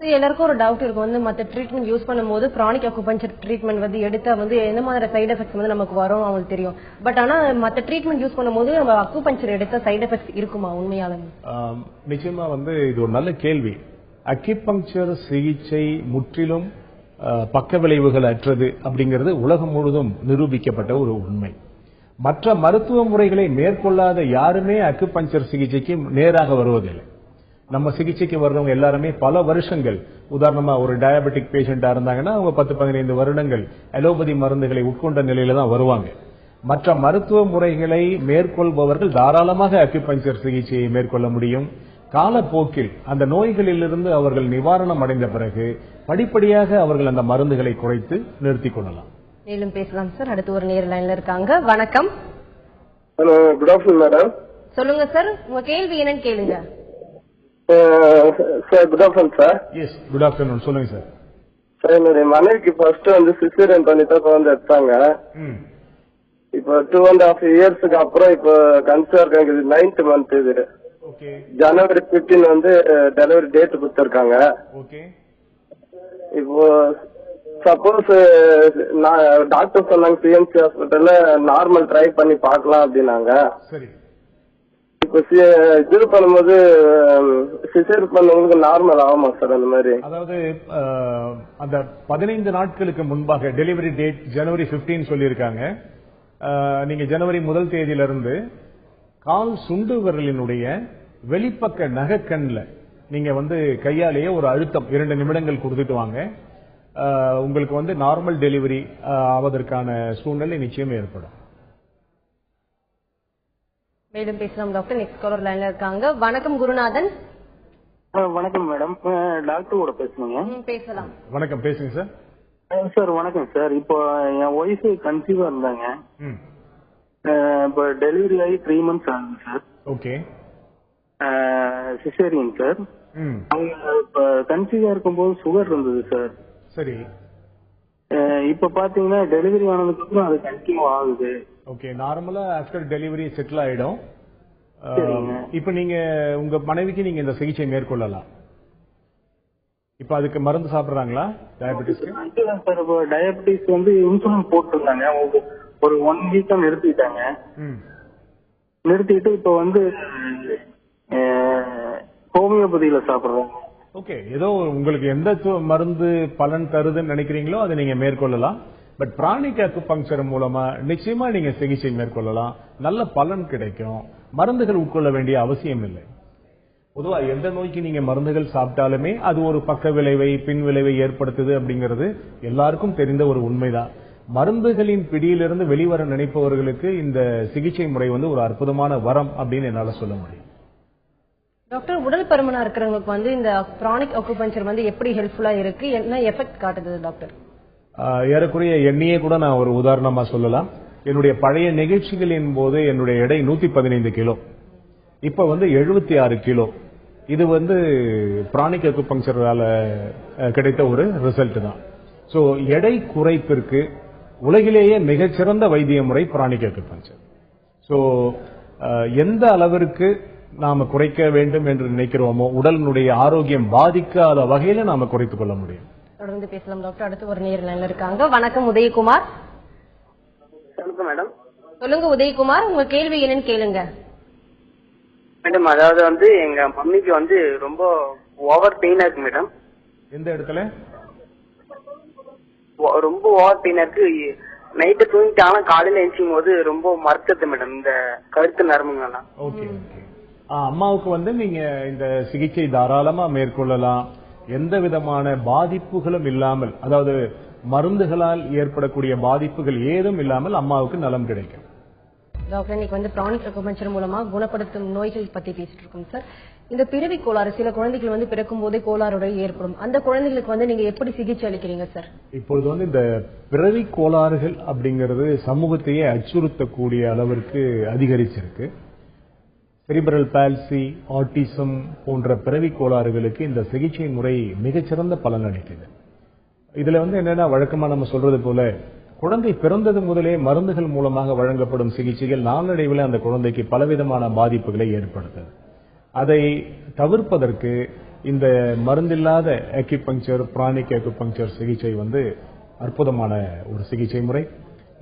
எல்லாருக்கும் ஒரு டவுட் இருக்கும், வந்து மற்ற ட்ரீட்மெண்ட் யூஸ் பண்ணும்போது பிரானிக் அக்குபஞ்சர் ட்ரீட்மெண்ட் வந்து எடுத்தா வந்து எந்த மாதிரி சைடு எஃபெக்ட்ஸ் வந்து நமக்கு வரும் அவங்களுக்கு தெரியும். பட் ஆனா மற்ற ட்ரீட்மெண்ட் யூஸ் பண்ணும்போது நம்ம அக்குபஞ்சர் எடுத்தா சைடு எஃபெக்ட்ஸ் இருக்குமா உண்மையாலுமே? நிச்சயமா வந்து இது ஒரு நல்ல கேள்வி. அக்குபஞ்சர் சிகிச்சை முற்றிலும் பக்க விளைவுகள் அற்றது அப்படிங்கிறது உலகம் முழுவதும் நிரூபிக்கப்பட்ட ஒரு உண்மை. மற்ற மருத்துவ முறைகளை மேற்கொள்ளாத யாருமே அக்குபஞ்சர் சிகிச்சைக்கு நேராக வருவதில்லை. நம்ம சிகிச்சைக்கு வர்றவங்க எல்லாருமே பல வருஷங்கள், உதாரணமா ஒரு டயபெட்டிக் பேஷண்டா இருந்தாங்கன்னா அவங்க 10-15 வருடங்கள் அலோபதி மருந்துகளை உட்கொண்ட நிலையில தான் வருவாங்க. மற்ற மருத்துவ முறைகளை மேற்கொள்பவர்கள் தாராளமாக அக்யூபஞ்சர் சிகிச்சையை மேற்கொள்ள முடியும். காலப்போக்கில் அந்த நோய்களிலிருந்து அவர்கள் நிவாரணம் அடைந்த பிறகு படிப்படியாக அவர்கள் அந்த மருந்துகளை குறைத்து நிறுத்திக் கொள்ளலாம். மேலும் பேசலாம் சார். அடுத்து ஒரு நேர் லைன்ல இருக்காங்க. வணக்கம். Hello, good afternoon madam. சொல்லுங்க சார், உங்க கேள்வி என்னன்னு கேளுங்க. Sir good afternoon sir. Yes, good afternoon. சொல்லுங்க சார். சார், என்னுடைய மனைவிக்கு ஃபர்ஸ்ட் வந்து சிசேரியன் பண்ணி தான் குழந்தை எடுத்தாங்க. இப்போ 2.5 இயர்ஸ்க்கு அப்புறம் இப்போ கன்சீவ் இருக்காங்க. இது 9th மந்த். இது ஜனவரி 15 வந்து டெலிவரி டேட் கொடுத்திருக்காங்க. இப்போ சப்போஸ் டாக்டர் சொன்னாங்க சிஎம்சி ஹாஸ்பிட்டல்ல நார்மல் ட்ரை பண்ணி பார்க்கலாம் அப்படின்னாங்க. இப்போ இது பண்ணும்போது சிசேர் பண்ணவங்களுக்கு நார்மல் ஆகுமா சார்? அந்த மாதிரி அதாவது அந்த 15 நாட்களுக்கு முன்பாக டெலிவரி டேட் ஜனவரி 15 சொல்லியிருக்காங்க. நீங்க ஜனவரி 1 தேதியிலிருந்து கால் சுண்டு விரலினுடைய வெளிப்பக்க நகக்கண்ல நீங்க வந்து கையாலேயே ஒரு அழுத்தம் 2 நிமிடங்கள் கொடுத்துட்டு வாங்க. உங்களுக்கு வந்து நார்மல் டெலிவரி ஆவதற்கான சூழ்நிலை நிச்சயம் ஏற்படும். மேலும் பேசலாம் டாக்டர். நெக்ஸ்ட் காலர் லைன்ல இருக்காங்க. வணக்கம் குருநாதன். வணக்கம் மேடம், டாக்டர் கூட பேசணுங்க. பேசலாம். வணக்கம், பேசுங்க சார். சார் வணக்கம் சார். இப்போ என் ஒய்ஃப் கன்சீவா இருந்தாங்க. இப்போ டெலிவரி ஆகி 3 months ஆகுது சார். ஓகே. Caesarean sir. அவங்க இப்போ கன்சீவா இருக்கும்போது சுகர் இருந்தது சார். சரி. இப்ப பாத்தீங்கன்னா டெலிவரி ஆனதுக்கு அப்புறம் அது கண்டினியூ ஆகுது. ஓகே, நார்மலா ஆஃப்டர் டெலிவரி செட்டில் ஆயிடும். இப்ப நீங்க உங்க மனைவிக்கு நீங்க இந்த சிகிச்சை மேற்கொள்ளலாம். இப்ப அதுக்கு மருந்து சாப்பிடுறாங்களா டயபெட்டிஸ்க்கு? சார், இப்போ டயபெட்டிஸ் வந்து இன்சுலின் போட்டுருந்தாங்க. ஒரு 1 வீக்கா நிறுத்திட்டாங்க. நிறுத்திட்டு இப்ப வந்து ஹோமியோபதியில சாப்பிடுறாங்க. ஓகே, ஏதோ உங்களுக்கு எந்த மருந்து பலன் தருதுன்னு நினைக்கிறீங்களோ அதை நீங்க மேற்கொள்ளலாம். பட் பிராணிக் அக்குபங்க்சர் மூலமா நிச்சயமா நீங்க சிகிச்சை மேற்கொள்ளலாம். நல்ல பலன் கிடைக்கும். மருந்துகள் உட்கொள்ள வேண்டிய அவசியம் இல்லை. பொதுவா எந்த நோய்க்கு நீங்க மருந்துகள் சாப்பிட்டாலுமே அது ஒரு பக்க விளைவை, பின் விளைவை ஏற்படுத்துது அப்படிங்கிறது எல்லாருக்கும் தெரிந்த ஒரு உண்மைதான். மருந்துகளின் பிடியிலிருந்து வெளிவர நினைப்பவர்களுக்கு இந்த சிகிச்சை முறை வந்து ஒரு அற்புதமான வரம் அப்படின்னு என்னால சொல்ல முடியும். டாக்டர், உடல் பருமனா இருக்கிறவங்களுக்கு வந்து இந்த பிரானிக் அக்குபஞ்சர் வந்து எப்படி ஹெல்ப்ஃபுல்லா இருக்கு, என்ன எஃபெக்ட் காட்டுது டாக்டர்? ஏறக்குறைய எண்ணியே கூட நான் ஒரு உதாரணமா சொல்லலாம். என்னுடைய பழைய நிகழ்ச்சிகளின் போது என்னுடைய எடை 115 கிலோ, இப்ப வந்து 76 கிலோ. இது வந்து பிரானிக் அக்குபங்க்சரால கிடைத்த ஒரு ரிசல்ட் தான். சோ எடை குறைப்பிற்கு உலகிலேயே மிகச்சிறந்த வைத்திய முறை பிரானிக் அக்குபங்க்சர். சோ எந்த அளவிற்கு நாம குறைக்க வேண்டும் என்று நினைக்கிறோமோ உடலினுடைய ஆரோக்கியம் பாதிக்காத வகையில நாம குறைத்துக் கொள்ள முடியும். தொடர்ந்து பேசலாம் டாக்டர். அடுத்து ஒரு நேர் லைன்ல இருக்காங்க. வணக்கம் உதயகுமார். மேடம் சொல்லுங்க உதயகுமார், உங்க கேள்வி என்னன்னு கேளுங்க. மேடம், அதாவது வந்து எங்க மம்மிக்கு வந்து ரொம்ப ஓவர் பெயினா இருக்கு மேடம். எந்த இடத்துல? ரொம்ப ஓவர் பெயினா இருக்கு. நைட்டு தூங்கிட்டாலும் காலையில எழுச்சிக்கும் போது ரொம்ப மறுக்குது மேடம், இந்த கழுத்து நரம்புங்கலாம். ஓகே, அம்மாவுக்கு வந்து நீங்க இந்த சிகிச்சை தாராளமா மேற்கொள்ளலாம். எந்த விதமான பாதிப்புகளும் இல்லாமல், அதாவது மருந்துகளால் ஏற்படக்கூடிய பாதிப்புகள் ஏதும் இல்லாமல் அம்மாவுக்கு நலம் கிடைக்கும். டாக்டர், இன்னைக்கு வந்து பிரானிக் அக்குபஞ்சர் மூலமா குணப்படுத்தும் நோய்கள் பத்தி பேசிட்டு இருக்கோம் சார். இந்த பிறவி கோளாறு, சில குழந்தைகள் வந்து பிறக்கும் போதே கோளாறுட ஏற்படும். அந்த குழந்தைகளுக்கு வந்து நீங்க எப்படி சிகிச்சை அளிக்கிறீங்க சார்? இப்பொழுது வந்து இந்த பிறவி கோளாறுகள் அப்படிங்கிறது சமூகத்தையே அச்சுறுத்தக்கூடிய அளவிற்கு அதிகரிச்சிருக்கு. செரிப்ரல் பால்சி, ஆட்டிசம் போன்ற பிறவி கோளாறுகளுக்கு இந்த சிகிச்சை முறை மிகச்சிறந்த பலன் அளிக்குது. இதுல வந்து என்னன்னா, வழக்கமா நம்ம சொல்றது போல குழந்தை பிறந்தது முதலே மருந்துகள் மூலமாக வழங்கப்படும் சிகிச்சைகள் நாளடைவில் அந்த குழந்தைக்கு பலவிதமான பாதிப்புகளை ஏற்படுத்துது. அதை தவிர்ப்பதற்கு இந்த மருந்தில்லாத அக்யூபங்க்சர், பிரானிக் அக்யூபங்க்சர் சிகிச்சை வந்து அற்புதமான ஒரு சிகிச்சை முறை.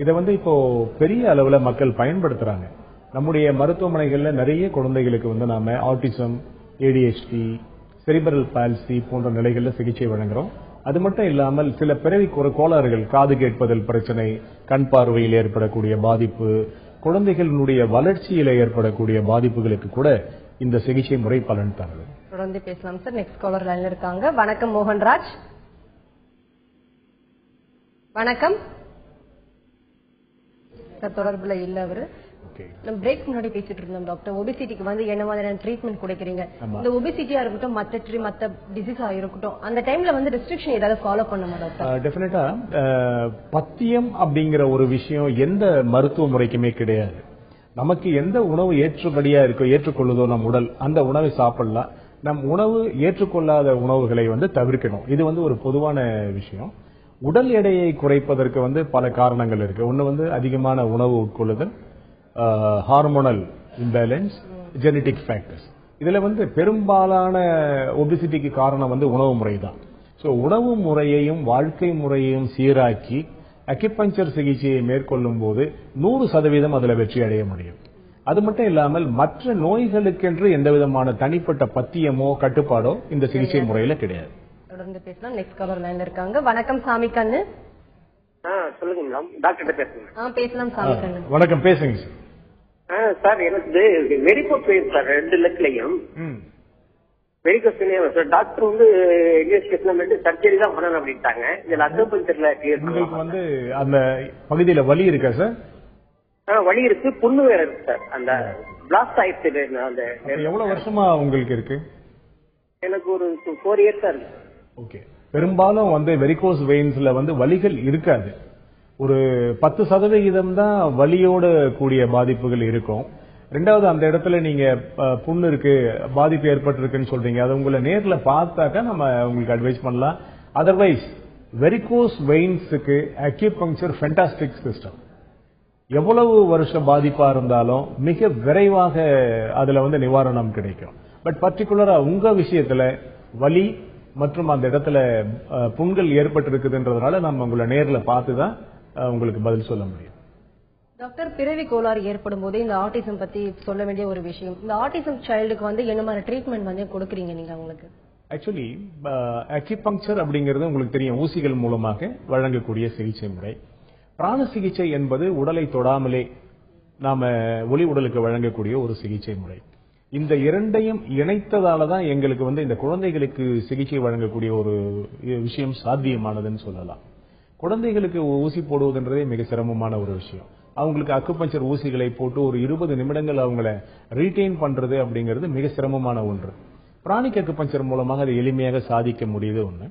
இதை வந்து இப்போ பெரிய அளவுல மக்கள் பயன்படுத்துறாங்க. நம்முடைய மருத்துவமனைகள்ல நிறைய குழந்தைகளுக்கு வந்து நாம ஆட்டிசம், ADHD, செரிப்ரல் பால்சி போன்ற நிலைகள்ல சிகிச்சை வழங்குறோம். அது மட்டும் இல்லாமல் சில பிறவி கோளாறுகள், காது கேட்பதில் பிரச்சனை, கண் பார்வையில் ஏற்படக்கூடிய பாதிப்பு, குழந்தைகளுடைய வளர்ச்சியில ஏற்படக்கூடிய பாதிப்புகளுக்கு கூட இந்த சிகிச்சை முறை பலன் தருது. தொடர்ந்து பேசலாம் சார். நெக்ஸ்ட் காலர் லைன்ல இருக்காங்க. வணக்கம் மோகன்ராஜ். வணக்கம் சார். தொடர்புல இல்ல அவரு. நம்ம பிரேக் முன்னாடி பேசிட்டு இருந்தோம் டாக்டர். ஒபிசிட்டிக்கு வந்து என்ன மாதிரியான ட்ரீட்மெண்ட் கொடுக்கறீங்க? இந்த ஒபிசிட்டியா இருக்கட்டும், மத்த டிசீஸா இருக்கட்டும், அந்த டைம்ல வந்து ரெஸ்ட்ரிக்ஷன் ஏதாவது ஃபாலோ பண்ணுமா டாக்டர்? டெஃபினட்டா பத்தியம் அப்படிங்கிற ஒரு விஷயம் எந்த மருத்துவ முறைக்குமே கிடையாது. நமக்கு எந்த உணவு ஏற்றுபடியா இருக்கோ, ஏற்றுக்கொள்ளுதோ நம் உடல், அந்த உணவை சாப்பிடலாம். நம் உணவு ஏற்றுக்கொள்ளாத உணவுகளை வந்து தவிர்க்கணும். இது வந்து ஒரு பொதுவான விஷயம். உடல் எடையை குறைப்பதற்கு வந்து பல காரணங்கள் இருக்கு. ஒன்னு வந்து அதிகமான உணவு உட்கொள்ளுதல், ஹார்மோனல் இம்பேலன்ஸ், ஜெனடிக் ஃபேக்டர்ஸ். இதுல வந்து பெரும்பாலான ஒபிசிட்டிக்கு காரணம் வந்து உணவு முறை தான். ஸோ உணவு முறையையும் வாழ்க்கை முறையையும் சீராக்கி அக்யூபஞ்சர் சிகிச்சையை மேற்கொள்ளும் போது 100% அதுல வெற்றி அடைய முடியும். அது மட்டும் இல்லாமல் மற்ற நோய்களுக்கென்று எந்த விதமான தனிப்பட்ட பத்தியமோ கட்டுப்பாடோ இந்த சிகிச்சை முறையில கிடையாது. தொடர்ந்து பேசலாம். நெக்ஸ்ட் காலர் லைன்ல இருக்காங்க. வணக்கம் சாமி கண்ணு. சொல்லுங்க மேடம், டாக்டர் பேசுறேன். பேசலாம் சாமி கண்ணு. வணக்கம், பேசுங்க சார். சார் எனக்கு வெரிகோஸ் வெயின் சார் 2 லெக்லயும் வெரிகோஸ் வெயின் சார். டாக்டர் வந்து சர்ஜரி தான் பண்ணணும் அப்படின்ட்டாங்க. இதுல அக்யூபஞ்சர்ல உங்களுக்கு வந்து அந்த பகுதியில வலி இருக்கா சார்? வலி இருக்கு, புண்ணு வேற இருக்கு சார். அந்த பிளாஸ்ட் ஆயிடுச்சு. அந்த எவ்வளவு வருஷமா உங்களுக்கு இருக்கு? எனக்கு ஒரு 4 இயர்ஸ் இருக்கு. ஓகே. பெரும்பாலும் வந்து வெரிகோஸ் வெயின்ஸ்ல வந்து வலிகள் இருக்காது. ஒரு 10% தான் வலியோட கூடிய பாதிப்புகள் இருக்கும். ரெண்டாவது, அந்த இடத்துல நீங்க புண்ணு இருக்கு, பாதிப்பு ஏற்பட்டிருக்குன்னு சொல்றீங்க. அதை உங்களை நேர்ல பார்த்தாக்கா நம்ம உங்களுக்கு அட்வைஸ் பண்ணலாம். அதர்வைஸ் வெரிகோஸ் வெயின்ஸுக்கு அக்யூபங்க்சர் ஃபென்டாஸ்டிக் சிஸ்டம். எவ்வளவு வருஷம் பாதிப்பா இருந்தாலும் மிக விரைவாக அதுல வந்து நிவாரணம் கிடைக்கும். பட் பர்டிகுலரா உங்க விஷயத்துல வலி மற்றும் அந்த இடத்துல புண்கள் ஏற்பட்டிருக்குதுன்றதுனால நம்ம உங்களை நேர்ல பார்த்துதான் உங்களுக்கு பதில் சொல்ல முடியும். டாக்டர், பிறவி கோளாறு ஏற்படும் போது இந்த ஆட்டிசம் பத்தி சொல்ல வேண்டிய ஒரு விஷயம். இந்த ஆட்டிசம் சைல்டுக்கு வந்து என்ன மாதிரி ட்ரீட்மெண்ட் வந்து கொடுக்குறீங்க நீங்க அவங்களுக்கு? ஆக்சுவலி அக்யூபங்க்சர் அப்படிங்கிறது உங்களுக்கு தெரியும், ஊசிகள் மூலமாக வழங்கக்கூடிய சிகிச்சை முறை. பிராண சிகிச்சை என்பது உடலை தொடாமலே நாம ஒளி உடலுக்கு வழங்கக்கூடிய ஒரு சிகிச்சை முறை. இந்த இரண்டையும் இணைத்ததால தான் எங்களுக்கு வந்து இந்த குழந்தைகளுக்கு சிகிச்சை வழங்கக்கூடிய ஒரு விஷயம் சாத்தியமானதுன்னு சொல்லலாம். குழந்தைகளுக்கு ஊசி போடுவதுன்றதே மிக சிரமமான ஒரு விஷயம். அவங்களுக்கு அக்குபஞ்சர் ஊசிகளை போட்டு ஒரு 20 நிமிடங்கள் அவங்கள ரீட்டைன் பண்றது அப்படிங்கிறது மிக சிரமமான ஒன்று. பிராணிக் அக்குபஞ்சர் மூலமாக அதை எளிமையாக சாதிக்க முடியுது ஒண்ணு.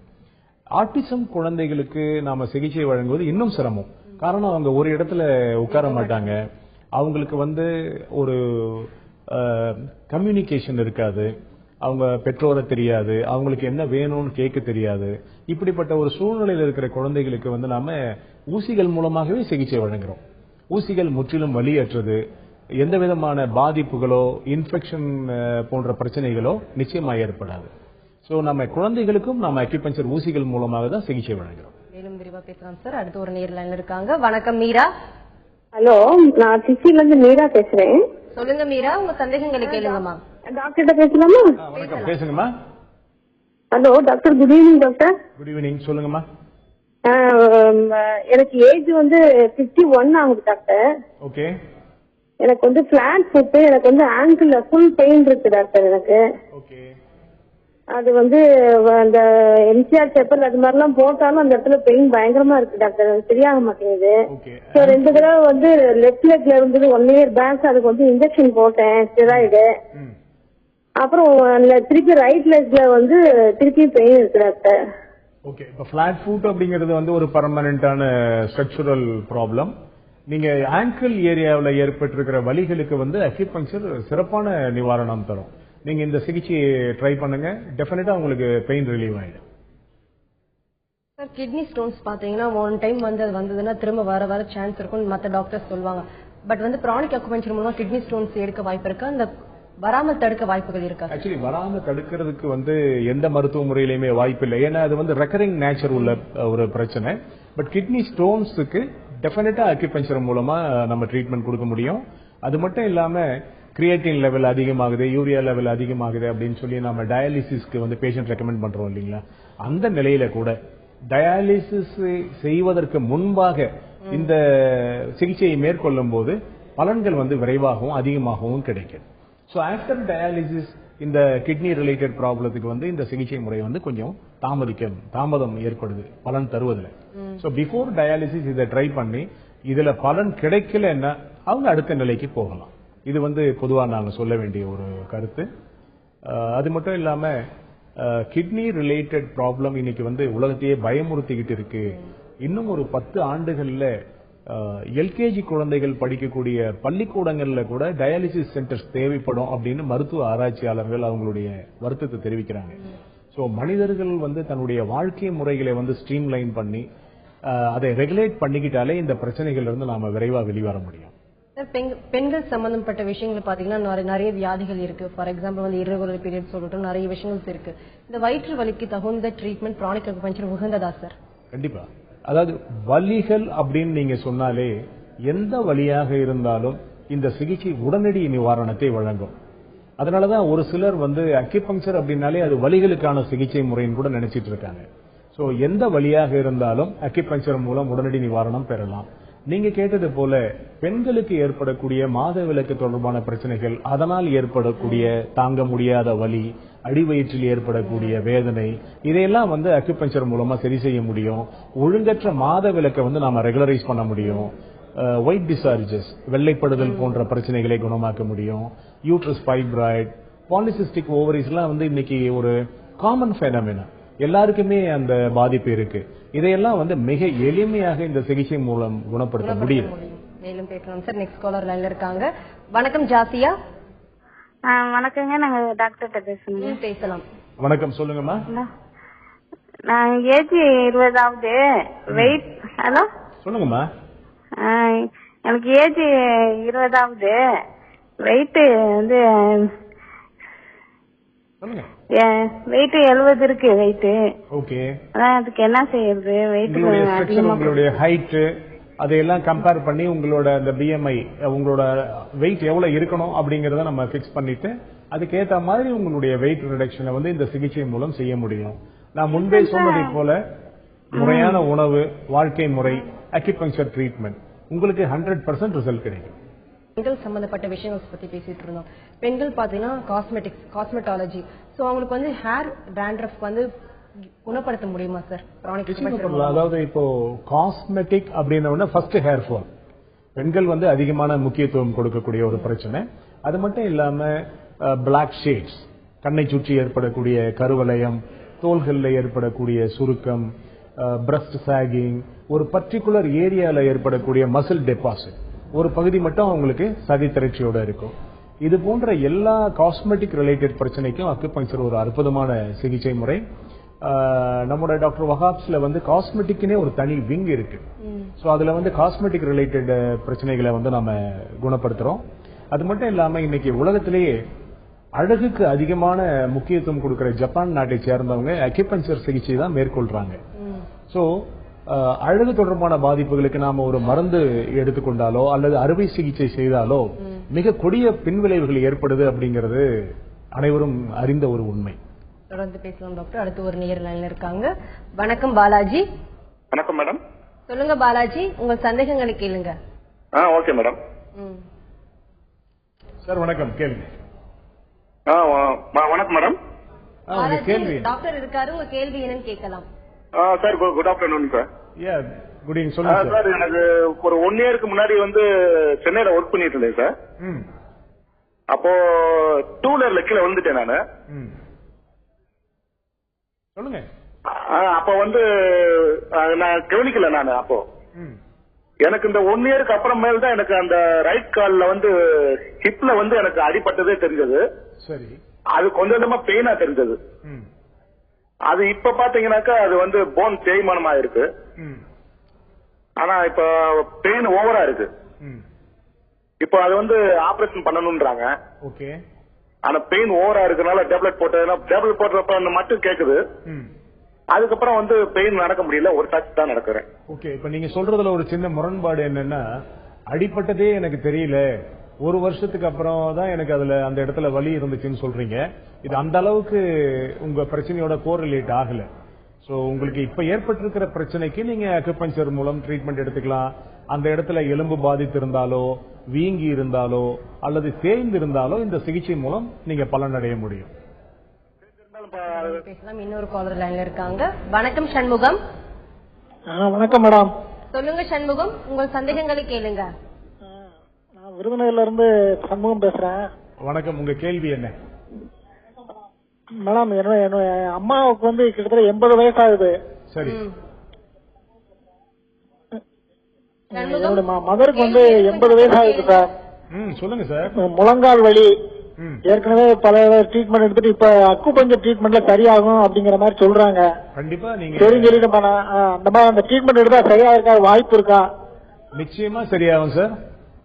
ஆட்டிசம் குழந்தைகளுக்கு நாம சிகிச்சை வழங்குவது இன்னும் சிரமம். காரணம், அவங்க ஒரு இடத்துல உட்கார மாட்டாங்க. அவங்களுக்கு வந்து ஒரு கம்யூனிகேஷன் இருக்காது. அவங்க பெற்றோரை தெரியாது, அவங்களுக்கு என்ன வேணும்னு கேட்க தெரியாது. இப்படிப்பட்ட ஒரு சூழ்நிலையில் இருக்கிற குழந்தைகளுக்கு வந்து நாம ஊசிகள் மூலமாகவே சிகிச்சை வழங்குறோம். ஊசிகள் முற்றிலும் வலியற்றது. எந்த விதமான பாதிப்புகளோ இன்ஃபெக்ஷன் போன்ற பிரச்சனைகளோ நிச்சயமா ஏற்படாது. சோ நம்ம குழந்தைகளுக்கும் நம்ம அக்யூபஞ்சர் ஊசிகள் மூலமாக தான் சிகிச்சை வழங்குறோம். மேலும் விரிவா பேசலாம் சார். அடுத்து ஒரு நேர் லைன்ல இருக்காங்க. வணக்கம் மீரா. ஹலோ, நான் திருச்சியில இருந்து மீரா பேசுறேன். சொல்லுங்க மீரா, உங்க சந்தேகங்களை கேளுங்கம்மா. டாக்டர் பேசலாமா? வணக்கம், பேசுங்கம்மா. Hello doctor, good evening doctor. Good evening, சொல்லுங்கம்மா. எனக்கு ஏஜ் வந்து 51 ஆகுது டாக்டர். ஓகே. எனக்கு வந்து பிளாட் ஃபுட், எனக்கு வந்து ஆங்கிள் ஃபுல் பெயின் இருக்கு டாக்டர் எனக்கு. ஓகே. அது வந்து அந்த எம்சிஆர் பேப்பர் அது மாதிரி எல்லாம் போட்டாலும் அந்த இடத்துல பெயின் பயங்கரமா இருக்கு டாக்டர். அது சரியாக மாட்டேங்குது. 2 தடவை வந்து லெஃப்ட் லெக்ல இருந்தது 1 இயர் பேக், அதுக்கு வந்து இன்ஜெக்ஷன் போட்டேன், ஸ்டெராய்டு. அப்புறம் திருப்பி ரைட் லெக்ல வந்து திருப்பி பெயின் இருக்கு டாக்டர். ஓகே. இப்ப பிளாட் ஃபுட் அப்படிங்கிறது வந்து ஒரு பெர்மனன்டான ஸ்ட்ரக்சரல் ப்ராப்ளம். நீங்க ஆங்கிள் ஏரியாவில் ஏற்பட்டிருக்கிற வலிகளுக்கு வந்து அக்யூபங்க்சர் சிறப்பான நிவாரணம் தரும். நீங்க இந்த சிகிச்சையை ட்ரை பண்ணுங்க, டெஃபினட்டா உங்களுக்கு பெயின் ரிலீவ் ஆயிடும். சார், கிட்னி ஸ்டோன்ஸ் பாத்தீங்கன்னா 1 டைம் வந்து அது வந்ததுன்னா திரும்ப வர சான்ஸ் இருக்கும் மத்த டாக்டர்ஸ் சொல்லுவாங்க. பட் வந்து பிரானிக் அக்குபஞ்சர் மூலமா கிட்னி ஸ்டோன்ஸ் எடுக்க வாய்ப்பு இருக்கு, அந்த வராமல் தடுக்க வாய்ப்புகள் இருக்கா? ஆக்சுவலி வராம தடுக்கிறதுக்கு வந்து எந்த மருத்துவ முறையிலுமே வாய்ப்பு இல்லை. ஏன்னா அது வந்து ரெக்கரிங் நேச்சர் உள்ள ஒரு பிரச்சனை. பட் கிட்னி ஸ்டோன்ஸுக்கு டெஃபினட்டா அக்யூபஞ்சர் மூலமா நம்ம ட்ரீட்மெண்ட் கொடுக்க முடியும். அது மட்டும் இல்லாம கிரியேட்டின் லெவல் அதிகமாகுது, யூரியா லெவல் அதிகமாகுது அப்படின்னு சொல்லி நம்ம டயாலிசிஸ்க்கு வந்து பேஷண்ட் ரெக்கமெண்ட் பண்றோம் இல்லீங்களா, அந்த நிலையில கூட டயாலிசிஸ் செய்வதற்கு முன்பாக இந்த சிகிச்சையை மேற்கொள்ளும் போது பலன்கள் வந்து விரைவாகவும் அதிகமாகவும் கிடைக்கும். ஸோ ஆஃப்டர் டயாலிசிஸ் இந்த கிட்னி ரிலேட்டட் ப்ராப்ளத்துக்கு வந்து இந்த சிகிச்சை முறை வந்து கொஞ்சம் தாமதம் ஏற்படுது பலன் தருவதில்லை. ஸோ பிஃபோர் டயாலிசிஸ் இதை ட்ரை பண்ணி இதுல பலன் கிடைக்கலன்னா அவங்க அடுத்த நிலைக்கு போகலாம். இது வந்து பொதுவா நாங்க சொல்ல வேண்டிய ஒரு கருத்து. அது மட்டும் இல்லாம கிட்னி ரிலேட்டட் ப்ராப்ளம் இன்னைக்கு வந்து உலகத்தையே பயமுறுத்திக்கிட்டு இருக்கு. இன்னும் ஒரு 10 ஆண்டுகள்ல எல்கேஜி குழந்தைகள் படிக்கக்கூடிய பள்ளிக்கூடங்கள்ல கூட டயாலிசிஸ் சென்டர்ஸ் தேவைப்படும் அப்படின்னு மருத்துவ ஆராய்ச்சியாளர்கள் அவங்களுடைய வருத்தத்தை தெரிவிக்கிறாங்க. சோ மனிதர்கள் வந்து தன்னுடைய வாழ்க்கை முறைகளை வந்து ஸ்ட்ரீம் லைன் பண்ணி அதை ரெகுலேட் பண்ணிக்கிட்டாலே இந்த பிரச்சனைகள்ல இருந்து நாம விரைவா வெளிவர முடியும். பெண்கள் சம்பந்தப்பட்ட விஷயங்கள் பாத்தீங்கன்னா நிறைய வியாதிகள் இருக்கு. ஃபார் எக்ஸாம்பிள் வந்து irregular பீரியட் சொல்லிட்டு நிறைய விஷயங்கள் இருக்கு. இந்த வயிற்று வலிக்கு தகுந்த ட்ரீட்மெண்ட் பிரானிக் அக்குபஞ்சர் உகந்ததா சார்? கண்டிப்பா. அதாவது வலிகள் அப்படின்னு நீங்க சொன்னாலே எந்த வலியாக இருந்தாலும் இந்த சிகிச்சை உடனடி நிவாரணத்தை வழங்கும். அதனாலதான் ஒரு சிலர் வந்து அக்யூபங்சர் அப்படின்னாலே அது வலிகளுக்கான சிகிச்சை முறைன்னு கூட நினைச்சிட்டு இருக்காங்க. சோ எந்த வலியாக இருந்தாலும் அக்யூபங்சர் மூலம் உடனடி நிவாரணம் பெறலாம். நீங்க கேட்டது போல பெண்களுக்கு ஏற்படக்கூடிய மாதவிலக்கு தொடர்பான பிரச்சனைகள், அதனால் ஏற்படக்கூடிய தாங்க முடியாத வலி, அடிவயிற்றில் ஏற்படக்கூடிய வேதனை, இதையெல்லாம் வந்து அக்யூபங்சர் மூலமா சரி செய்ய முடியும். ஒழுங்கற்ற மாதவிலக்கை வந்து நாம ரெகுலரைஸ் பண்ண முடியும். ஒயிட் டிசார்ஜஸ், வெள்ளைப்படுதல் போன்ற பிரச்சனைகளை குணமாக்க முடியும். யூட்ரஸ் ஃபைப்ராய்ட், பாலிசிஸ்டிக் ஓவரிஸ் எல்லாம் வந்து இன்னைக்கு ஒரு காமன் ஃபெனோமெனா, எல்லாருக்குமே அந்த பாதிப்பு இருக்கு. இதையெல்லாம் வந்து மிக எளிமையாக இந்த சிகிச்சை மூலம் குணப்படுத்த முடியும். மேலும் பேசலாம் சார். நெக்ஸ்ட் காலர் லைன்ல இருக்காங்க. வணக்கம் ஜாசியா. வணக்கங்க, நாங்க டாக்டர் பேசுறோம். பேசலாம். வணக்கம், சொல்லுங்கம்மா. நான் ஏஜ் 20 ஆகுது. வெயிட் ஹலோ சொல்லுங்கம்மா. எனக்கு ஏஜ் 20 ஆகுது. வெயிட் வந்து வெயிட் 70 இருக்கு. Weight okay. அதுக்கு என்ன செய்யறது? வெயிட் உங்களுடைய ஹைட் அதையெல்லாம் கம்பேர் பண்ணி உங்களோட அந்த பிஎம்ஐ, உங்களோட வெயிட் எவ்வளவு இருக்கணும் அப்படிங்கறத நம்ம பிக்ஸ் பண்ணிட்டு அதுக்கேற்ற மாதிரி உங்களுடைய வெயிட் ரிடக்ஷனை வந்து இந்த சிகிச்சை மூலம் செய்ய முடியும். நான் முன்பே சொன்னதை போல முறையான உணவு, வாழ்க்கை முறை, அக்யூபங்சர் ட்ரீட்மெண்ட் உங்களுக்கு 100% ரிசல்ட் கிடைக்கும். பெண்கள் சம்பந்தப்பட்ட விஷயங்கள் பத்தி பேசிட்டு இருந்தோம். பெண்கள் பாத்தீங்கன்னா காஸ்மெட்டாலஜி, சோ அவங்களுக்கு வந்து ஹேர் டேண்ட்ரஃப் வந்து குணப்படுத்த முடியுமா சார்? அதாவது இப்போ காஸ்மெட்டிக் அப்படின்னா ஃபர்ஸ்ட் ஹேர் ஃபால் பெண்கள் வந்து அதிகமான முக்கியத்துவம் கொடுக்கக்கூடிய ஒரு பிரச்சனை. அது மட்டும் இல்லாம பிளாக் ஷேட்ஸ், கண்ணை சுற்றி ஏற்படக்கூடிய கருவலயம், தோள்களில் ஏற்படக்கூடிய சுருக்கம், பிரஸ்ட் சாகிங், ஒரு பர்டிகுலர் ஏரியால ஏற்படக்கூடிய மசில் டெபாசிட், ஒரு பகுதி மட்டும் அவங்களுக்கு சதி திரட்சியோட இருக்கும். இது போன்ற எல்லா காஸ்மெட்டிக் ரிலேட்டட் பிரச்சனைக்கும் அக்யூபங்சர் ஒரு அற்புதமான சிகிச்சை முறை. நம்மளோட டாக்டர் வஹாப்ஸ்ல வந்து காஸ்மெட்டிக்னே ஒரு தனி விங் இருக்கு. சோ அதுல வந்து காஸ்மெட்டிக் ரிலேட்டட் பிரச்சனைகளை வந்து நாம குணப்படுத்துறோம். அது மட்டும் இல்லாம இன்னைக்கு உலகத்திலேயே அழகுக்கு அதிகமான முக்கியத்துவம் கொடுக்கிற ஜப்பான் நாட்டை சேர்ந்தவங்க அக்யூபங்சர் சிகிச்சை தான் மேற்கொள்றாங்க. சோ அழகு தொடர்பான பாதிப்புகளுக்கு நாம ஒரு மருந்து எடுத்துக்கொண்டாலோ அல்லது அறுவை சிகிச்சை செய்தாலோ மிக கொடிய பின்விளைவுகள் ஏற்படுது அப்படிங்கிறது அனைவரும் அறிந்த ஒரு உண்மை. தொடர்ந்து பேசலாம் டாக்டர். அடுத்து ஒரு நேயர் லைன்ல இருக்காங்க. வணக்கம் பாலாஜி. வணக்கம் மேடம். சொல்லுங்க பாலாஜி, உங்க சந்தேகங்களை கேளுங்க. Okay madam. சார் வணக்கம், கேளுங்க. வணக்கம் மேடம். டாக்டர் இருக்காரு, உங்க கேள்வி என்னன்னு கேட்கலாம். Sir good afternoon sir. Good evening. சொல்லுங்க சார். எனக்கு ஒரு 1 இயருக்கு முன்னாடி வந்து சென்னையில ஒர்க் பண்ணிட்டு இருந்தேன் சார். அப்போ 2 வீலர்ல கீழே வந்துட்டேன் நானு. சொல்லுங்க. அப்ப வந்து நான் கவனிக்கல நானு. அப்போ எனக்கு இந்த 1 இயருக்கு அப்புறமேல் தான் எனக்கு அந்த ரைட் கால்ல வந்து ஹிப்ல வந்து எனக்கு அடிபட்டதே தெரிஞ்சது. சரி. அது கொஞ்சமா பெயினா தெரிஞ்சது. அது இப்ப பாத்தீங்கன்னாக்கா அது வந்து போன் தேய்மானமா இருக்கு. ஆனா இப்ப பெயின் ஓவரா இருக்கு. இப்ப அது வந்து ஆபரேஷன் பண்ணணும்ன்றாங்க. ஓகே. ஆனா பெயின் ஓவரா இருக்கனால டேப்லெட் போட்டப்ப மட்டும் கேக்குது. அதுக்கப்புறம் வந்து பெயின் நடக்க முடியல, ஒரு டாக்ஸ் தான் நடக்கிறேன். ஓகே. இப்ப நீங்க சொல்றதுல ஒரு சின்ன முரண்பாடு என்னன்னா, அடிப்பட்டதே எனக்கு தெரியல, 1 வருஷத்துக்கு அப்புறம் தான் எனக்கு அதுல அந்த இடத்துல வலி இருந்துச்சுன்னு சொல்றீங்க. இது அந்த அளவுக்கு உங்க பிரச்சனையோட கோரிலேட் ஆகல. சோ உங்களுக்கு இப்ப ஏற்பட்டிருக்கிற பிரச்சனைக்கு நீங்க அக்யூபங்சர் மூலம் ட்ரீட்மெண்ட் எடுத்துக்கலாம். அந்த இடத்துல எலும்பு பாதித்து இருந்தாலோ வீங்கி இருந்தாலோ அல்லது தேய்ந்து இருந்தாலோ இந்த சிகிச்சை மூலம் நீங்க பலனடைய முடியும். பேசலாம். இன்னொரு காலர் லைன்ல இருக்காங்க. வணக்கம் சண்முகம். வணக்கம் மேடம். சொல்லுங்க சண்முகம், உங்கள் சந்தேகங்களை கேளுங்க. நான் விருதுநகர்ல இருந்து சண்முகம் பேசுறேன். வணக்கம், உங்க கேள்வி என்ன? மேடம், என்னோட அம்மாவுக்கு வந்து கிட்டத்தட்ட 80 வயசு ஆகுது. சரி. என்னோட மதருக்கு வந்து 80 வயசு ஆகுது சார். சொல்லுங்க சார். முழங்கால் வலி ஏற்கனவே பல ட்ரீட்மெண்ட் எடுத்துட்டு இப்ப அக்குபஞ்சர் ட்ரீட்மெண்ட்ல சரியாகும் அப்படிங்கிற மாதிரி சொல்றாங்க. கண்டிப்பா நீங்க சரி சொல்லிட்டு அந்த மாதிரி அந்த ட்ரீட்மெண்ட் எடுத்தா சரியா இருக்கா, வாய்ப்பு இருக்கா? நிச்சயமா சரியாகும் சார்.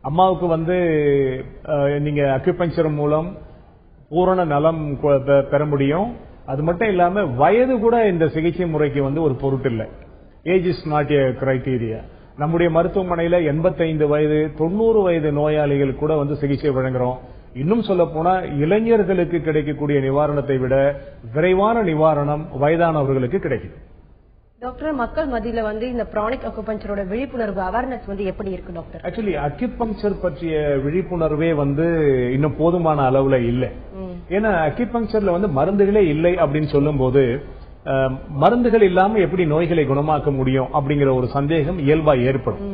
அம்மாவுக்கு வந்து நீங்க அக்குபஞ்சர் மூலம் பூரண நலம் பெற முடியும். அது மட்டும் இல்லாம வயது கூட இந்த சிகிச்சை முறைக்கு வந்து ஒரு பொருட்டு இல்லை. Age is not a criteria. நம்முடைய மருத்துவமனையில 85 வயது 90 வயது நோயாளிகள் கூட வந்து சிகிச்சை வழங்குறோம். இன்னும் சொல்ல போனா இளைஞர்களுக்கு கிடைக்கக்கூடிய நிவாரணத்தை விட விரைவான நிவாரணம் வயதானவர்களுக்கு கிடைக்கும். டாக்டர், மக்கள் மத்தியில வந்து இந்த பிரானிக் அக்குபஞ்சரோட விழிப்புணர்வு அவேர்னஸ் வந்து எப்படி இருக்கு டாக்டர்? ஆக்சுவலி அக்குபஞ்சர் பற்றிய விழிப்புணர்வே வந்து இன்னும் போதுமான அளவுல இல்லை. ஏன்னா அக்குபஞ்சர்ல வந்து மருந்துகளே இல்லை அப்படின்னு சொல்லும் போது மருந்துகள் இல்லாம எப்படி நோய்களை குணமாக்க முடியும் அப்படிங்கிற ஒரு சந்தேகம் இயல்பா ஏற்படும்.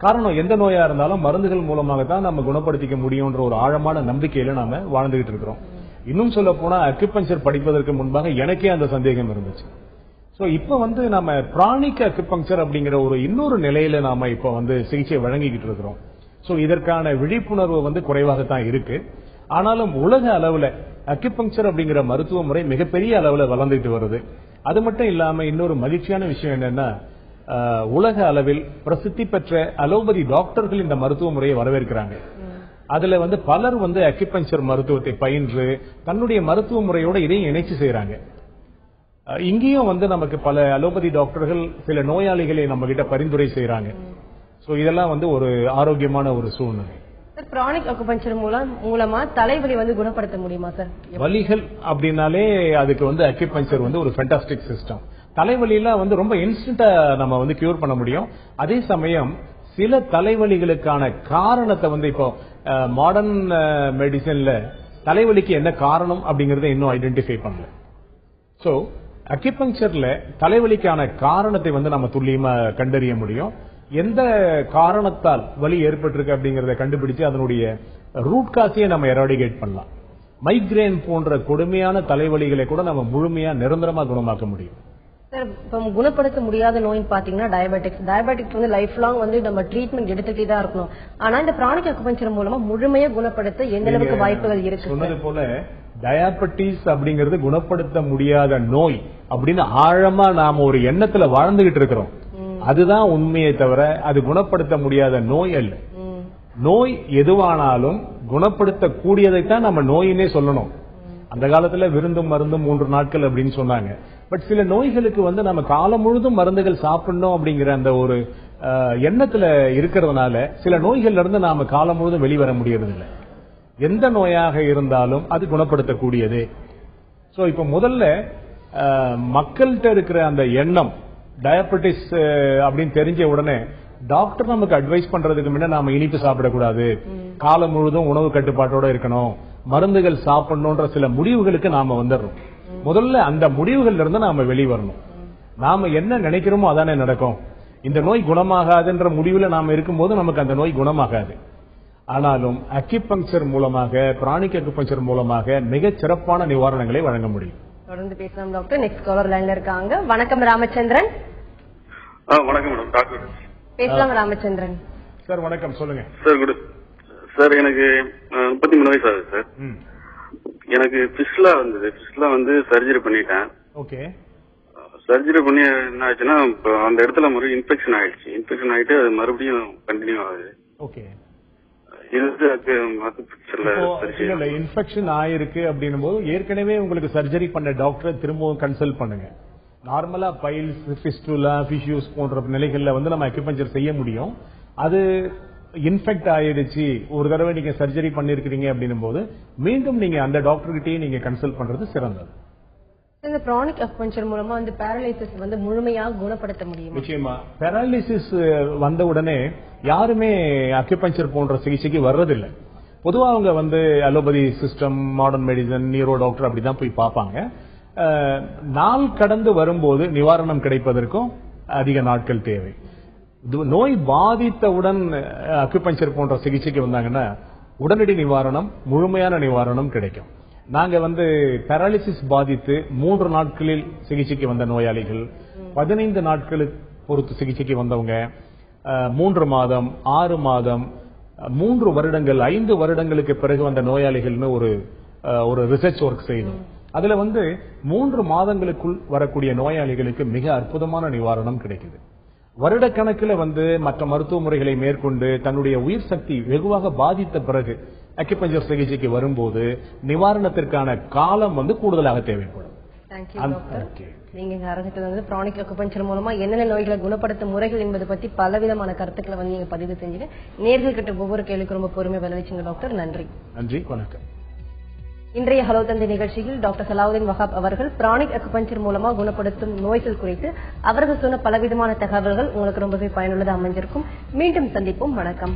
காரணம், எந்த நோயா இருந்தாலும் மருந்துகள் மூலமாகத்தான் நம்ம குணப்படுத்திக்க முடியும்ன்ற ஒரு ஆழமான நம்பிக்கையில நாம வாழ்ந்துகிட்டு இருக்கிறோம். இன்னும் சொல்ல போனா அக்குபஞ்சர் படிப்பதற்கு முன்பாக எனக்கே அந்த சந்தேகம் இருந்துச்சு. சோ இப்ப வந்து நம்ம பிரானிக் அக்குபஞ்சர் அப்படிங்கிற ஒரு இன்னொரு நிலையில நாம இப்ப வந்து சிகிச்சை வழங்கிக்கிட்டு இருக்கிறோம். சோ இதற்கான விழிப்புணர்வு வந்து குறைவாகத்தான் இருக்கு. ஆனாலும் உலக அளவுல அக்குபஞ்சர் அப்படிங்கிற மருத்துவ முறை மிகப்பெரிய அளவுல வளர்ந்துட்டு வருது. அது மட்டும் இல்லாம இன்னொரு மகிழ்ச்சியான விஷயம் என்னன்னா, உலக அளவில் பிரசித்தி பெற்ற அலோபதி டாக்டர்கள் இந்த மருத்துவ முறையை வரவேற்கிறாங்க. அதுல வந்து பலர் வந்து அக்குபஞ்சர் மருத்துவத்தை பயின்று தன்னுடைய மருத்துவ முறையோட இதையும் இணைச்சு செய்யறாங்க. இங்கேயும் வந்து நமக்கு பல அலோபதி டாக்டர்கள் சில நோயாளிகளை நம்ம கிட்ட பரிந்துரை செய்யறாங்க. சோ இதெல்லாம் வந்து ஒரு ஆரோக்கியமான ஒரு சூழ்நிலை. பிரானிக் அக்குபஞ்சர் மூலமா தலைவலி வந்து குணப்படுத்த முடியுமா சார்? வலிகள் அப்படின்னாலே அதுக்கு வந்து அக்குபஞ்சர் வந்து ஒரு ஃபேண்டாஸ்டிக் சிஸ்டம். தலைவலியெல்லாம் வந்து ரொம்ப இன்ஸ்டன்டா நம்ம வந்து கியூர் பண்ண முடியும். அதே சமயம் சில தலைவலிகளுக்கான காரணத்தை வந்து இப்போ மாடர்ன் மெடிசன்ல தலைவலிக்கு என்ன காரணம் அப்படிங்கறத இன்னும் ஐடென்டிஃபை பண்ணல. சோ அக்குபஞ்சர்ல தலைவலிக்கான காரணத்தை வந்து நம்ம துல்லியமா கண்டறிய முடியும். எந்த காரணத்தால் வலி ஏற்பட்டிருக்கு அப்படிங்கறத கண்டுபிடிச்சு அதனுடைய ரூட் காஸையே நம்ம எராடிகேட் பண்ணலாம். மைக்ரேன் போன்ற கொடுமையான தலைவலிகளை கூட நம்ம முழுமையா நிரந்தரமா குணமாக்க முடியும். சார், இப்ப குணப்படுத்த முடியாத நோயின்னு பாத்தீங்கன்னா டயபெட்டிக்ஸ் வந்து லைஃப் லாங் வந்து நம்ம ட்ரீட்மெண்ட் எடுத்துட்டே தான் இருக்கணும். ஆனா இந்த பிரானிக் அக்குபஞ்சர் மூலமா முழுமையா குணப்படுத்த எந்த அளவுக்கு வாய்ப்புகள் இருக்கு? சொன்னது போல டயாபெட்டிஸ் அப்படிங்கிறது குணப்படுத்த முடியாத நோய் அப்படின்னு ஆழமா நாம ஒரு எண்ணத்துல வாழ்ந்துகிட்டு இருக்கிறோம். அதுதான் உண்மையை தவிர அது குணப்படுத்த முடியாத நோய் அல்ல. நோய் எதுவானாலும் குணப்படுத்த கூடியதைத்தான் நம்ம நோயினே சொல்லணும். அந்த காலத்துல விருந்தும் மருந்தும் 3 நாட்கள் அப்படின்னு சொன்னாங்க. பட் சில நோய்களுக்கு வந்து நம்ம காலம் முழுதும் மருந்துகள் சாப்பிடணும் அப்படிங்கிற அந்த ஒரு எண்ணத்துல இருக்கிறதுனால சில நோய்கள்ல இருந்து நாம காலம் முழுதும் வெளிவர முடியறதில்லை. எந்த நோயாக இருந்தாலும் அது குணப்படுத்தக்கூடியது. சோ இப்ப முதல்ல மக்கள்கிட்ட இருக்கிற அந்த எண்ணம் டயபெட்டிஸ் அப்படின்னு தெரிஞ்ச உடனே டாக்டர் நமக்கு அட்வைஸ் பண்றதுக்கு முன்ன நாம இனிப்பு சாப்பிடக்கூடாது, காலம் முழுதும் உணவு கட்டுப்பாட்டோட இருக்கணும், மருந்துகள் சாப்பிடணும்ன்ற சில முடிவுகளுக்கு நாம வந்துடுறோம். முதல்ல அந்த முடிவுகள்ல இருந்து நாம வெளிவரணும். நாம என்ன நினைக்கிறோமோ அதானே நடக்கும். இந்த நோய் குணமாகாதுன்ற முடிவுல நாம இருக்கும்போது நமக்கு அந்த நோய் குணமாகாது. ஆனாலும் அக்குபஞ்சர் மூலமாக, பிரானிக் அக்குபஞ்சர் மூலமாக மிகச் சிறப்பான நிவாரணங்களை வழங்க முடியும். தொடர்ந்து பேசலாம் டாக்டர். நெக்ஸ்ட் காலர் லைன்ல இருக்காங்க. வணக்கம் ராமச்சந்திரன். வணக்கம் மேடம், டாக்டர் பேசலாம். ராமச்சந்திரன் சார் வணக்கம், சொல்லுங்க சார். குட் சார், எனக்கு 33 வயசு ஆகுது சார். எனக்கு பிஸ்லா வந்தது. பிஸ்லா வந்து சர்ஜரி பண்ணிட்டேன். ஓகே. சர்ஜரி பண்ணி என்ன ஆச்சுன்னா அந்த இடத்துல மறுபடியும் இன்ஃபெக்ஷன் ஆயிடுச்சு. இன்ஃபெக்ஷன் ஆயிட்டு அது மறுபடியும் கண்டினியூ ஆகுது. ஓகே. இன்ஃபெக்ஷன் ஆயிருக்கு அப்படின்னும் போது ஏற்கனவே உங்களுக்கு சர்ஜரி பண்ண டாக்டரை திரும்பவும் கன்சல்ட் பண்ணுங்க. நார்மலா பைல்ஸ், பிஸ்டுலா, ஃபிஷ்யூஸ் போன்ற நிலைகள்ல வந்து நம்ம அக்குபஞ்சர் செய்ய முடியும். அது இன்ஃபெக்ட் ஆயிடுச்சு, ஒரு தடவை நீங்க சர்ஜரி பண்ணிருக்கீங்க அப்படின்னும் போது மீண்டும் நீங்க அந்த டாக்டர் கிட்டயே நீங்க கன்சல்ட் பண்றது சிறந்தது. இந்த பிரானிக் அக்குபஞ்சர் மூலமா வந்து பேரலைசிஸ் வந்து முழுமையாக குணப்படுத்த முடியும்? நிச்சயமா. பேரலைசிஸ் வந்த உடனே யாருமே அக்குபஞ்சர் போன்ற சிகிச்சைக்கு வர்றதில்லை. பொதுவா அவங்க வந்து allopathy system, modern medicine, neuro doctor அப்படிதான் போய் பார்ப்பாங்க. நாள் கடந்து வரும்போது நிவாரணம் கிடைப்பதற்கும் அதிக நாட்கள் தேவை. நோய் பாதித்தவுடன் அக்குபஞ்சர் போன்ற சிகிச்சைக்கு வந்தாங்கன்னா உடனடி நிவாரணம், முழுமையான நிவாரணம் கிடைக்கும். நாங்க வந்து பேரலிசிஸ் பாதித்து 3 நாட்களில் சிகிச்சைக்கு வந்த நோயாளிகள், 15 நாட்களுக்கு பொறுத்து சிகிச்சைக்கு வந்தவங்க, 3 மாதம், 6 மாதம், 3 வருடங்கள், 5 வருடங்களுக்கு பிறகு வந்த நோயாளிகள்னு ஒரு ரிசர்ச் ஒர்க் செய்யணும். அதுல வந்து 3 மாதங்களுக்குள் வரக்கூடிய நோயாளிகளுக்கு மிக அற்புதமான நிவாரணம் கிடைக்குது. வருடக்கணக்கில் வந்து மற்ற மருத்துவ முறைகளை மேற்கொண்டு தன்னுடைய உயிர் சக்தி வெகுவாக பாதித்த பிறகு அக்குபஞ்சர் சிகிச்சைக்கு வரும்போது நிவாரணத்திற்கான காலம் வந்து கூடுதலாக தேவைப்படும். நீங்க அரங்கத்தில் வந்து பிரானிக் அக்குபஞ்சர் மூலமா என்னென்ன நோய்களை குணப்படுத்தும் முறைகள் என்பது பத்தி பலவிதமான கருத்துக்களை வந்து நீங்க பதிவு செஞ்சீங்க. நேர்கள் கிட்ட ஒவ்வொரு கேள்விக்கு ரொம்ப பொறுமை விளைவிச்சுங்க டாக்டர். நன்றி. நன்றி, வணக்கம். இன்றைய ஹலோ தந்தை நிகழ்ச்சியில் டாக்டர் சலாவுதீன் வஹாப் அவர்கள் பிரானிக் அக்குபஞ்சர் மூலமா குணப்படுத்தும் நோய்கள் குறித்து அவர்கள் சொன்ன பலவிதமான தகவல்கள் உங்களுக்கு ரொம்பவே பயனுள்ளதாக அமைஞ்சிருக்கும். மீண்டும் சந்திப்போம். வணக்கம்.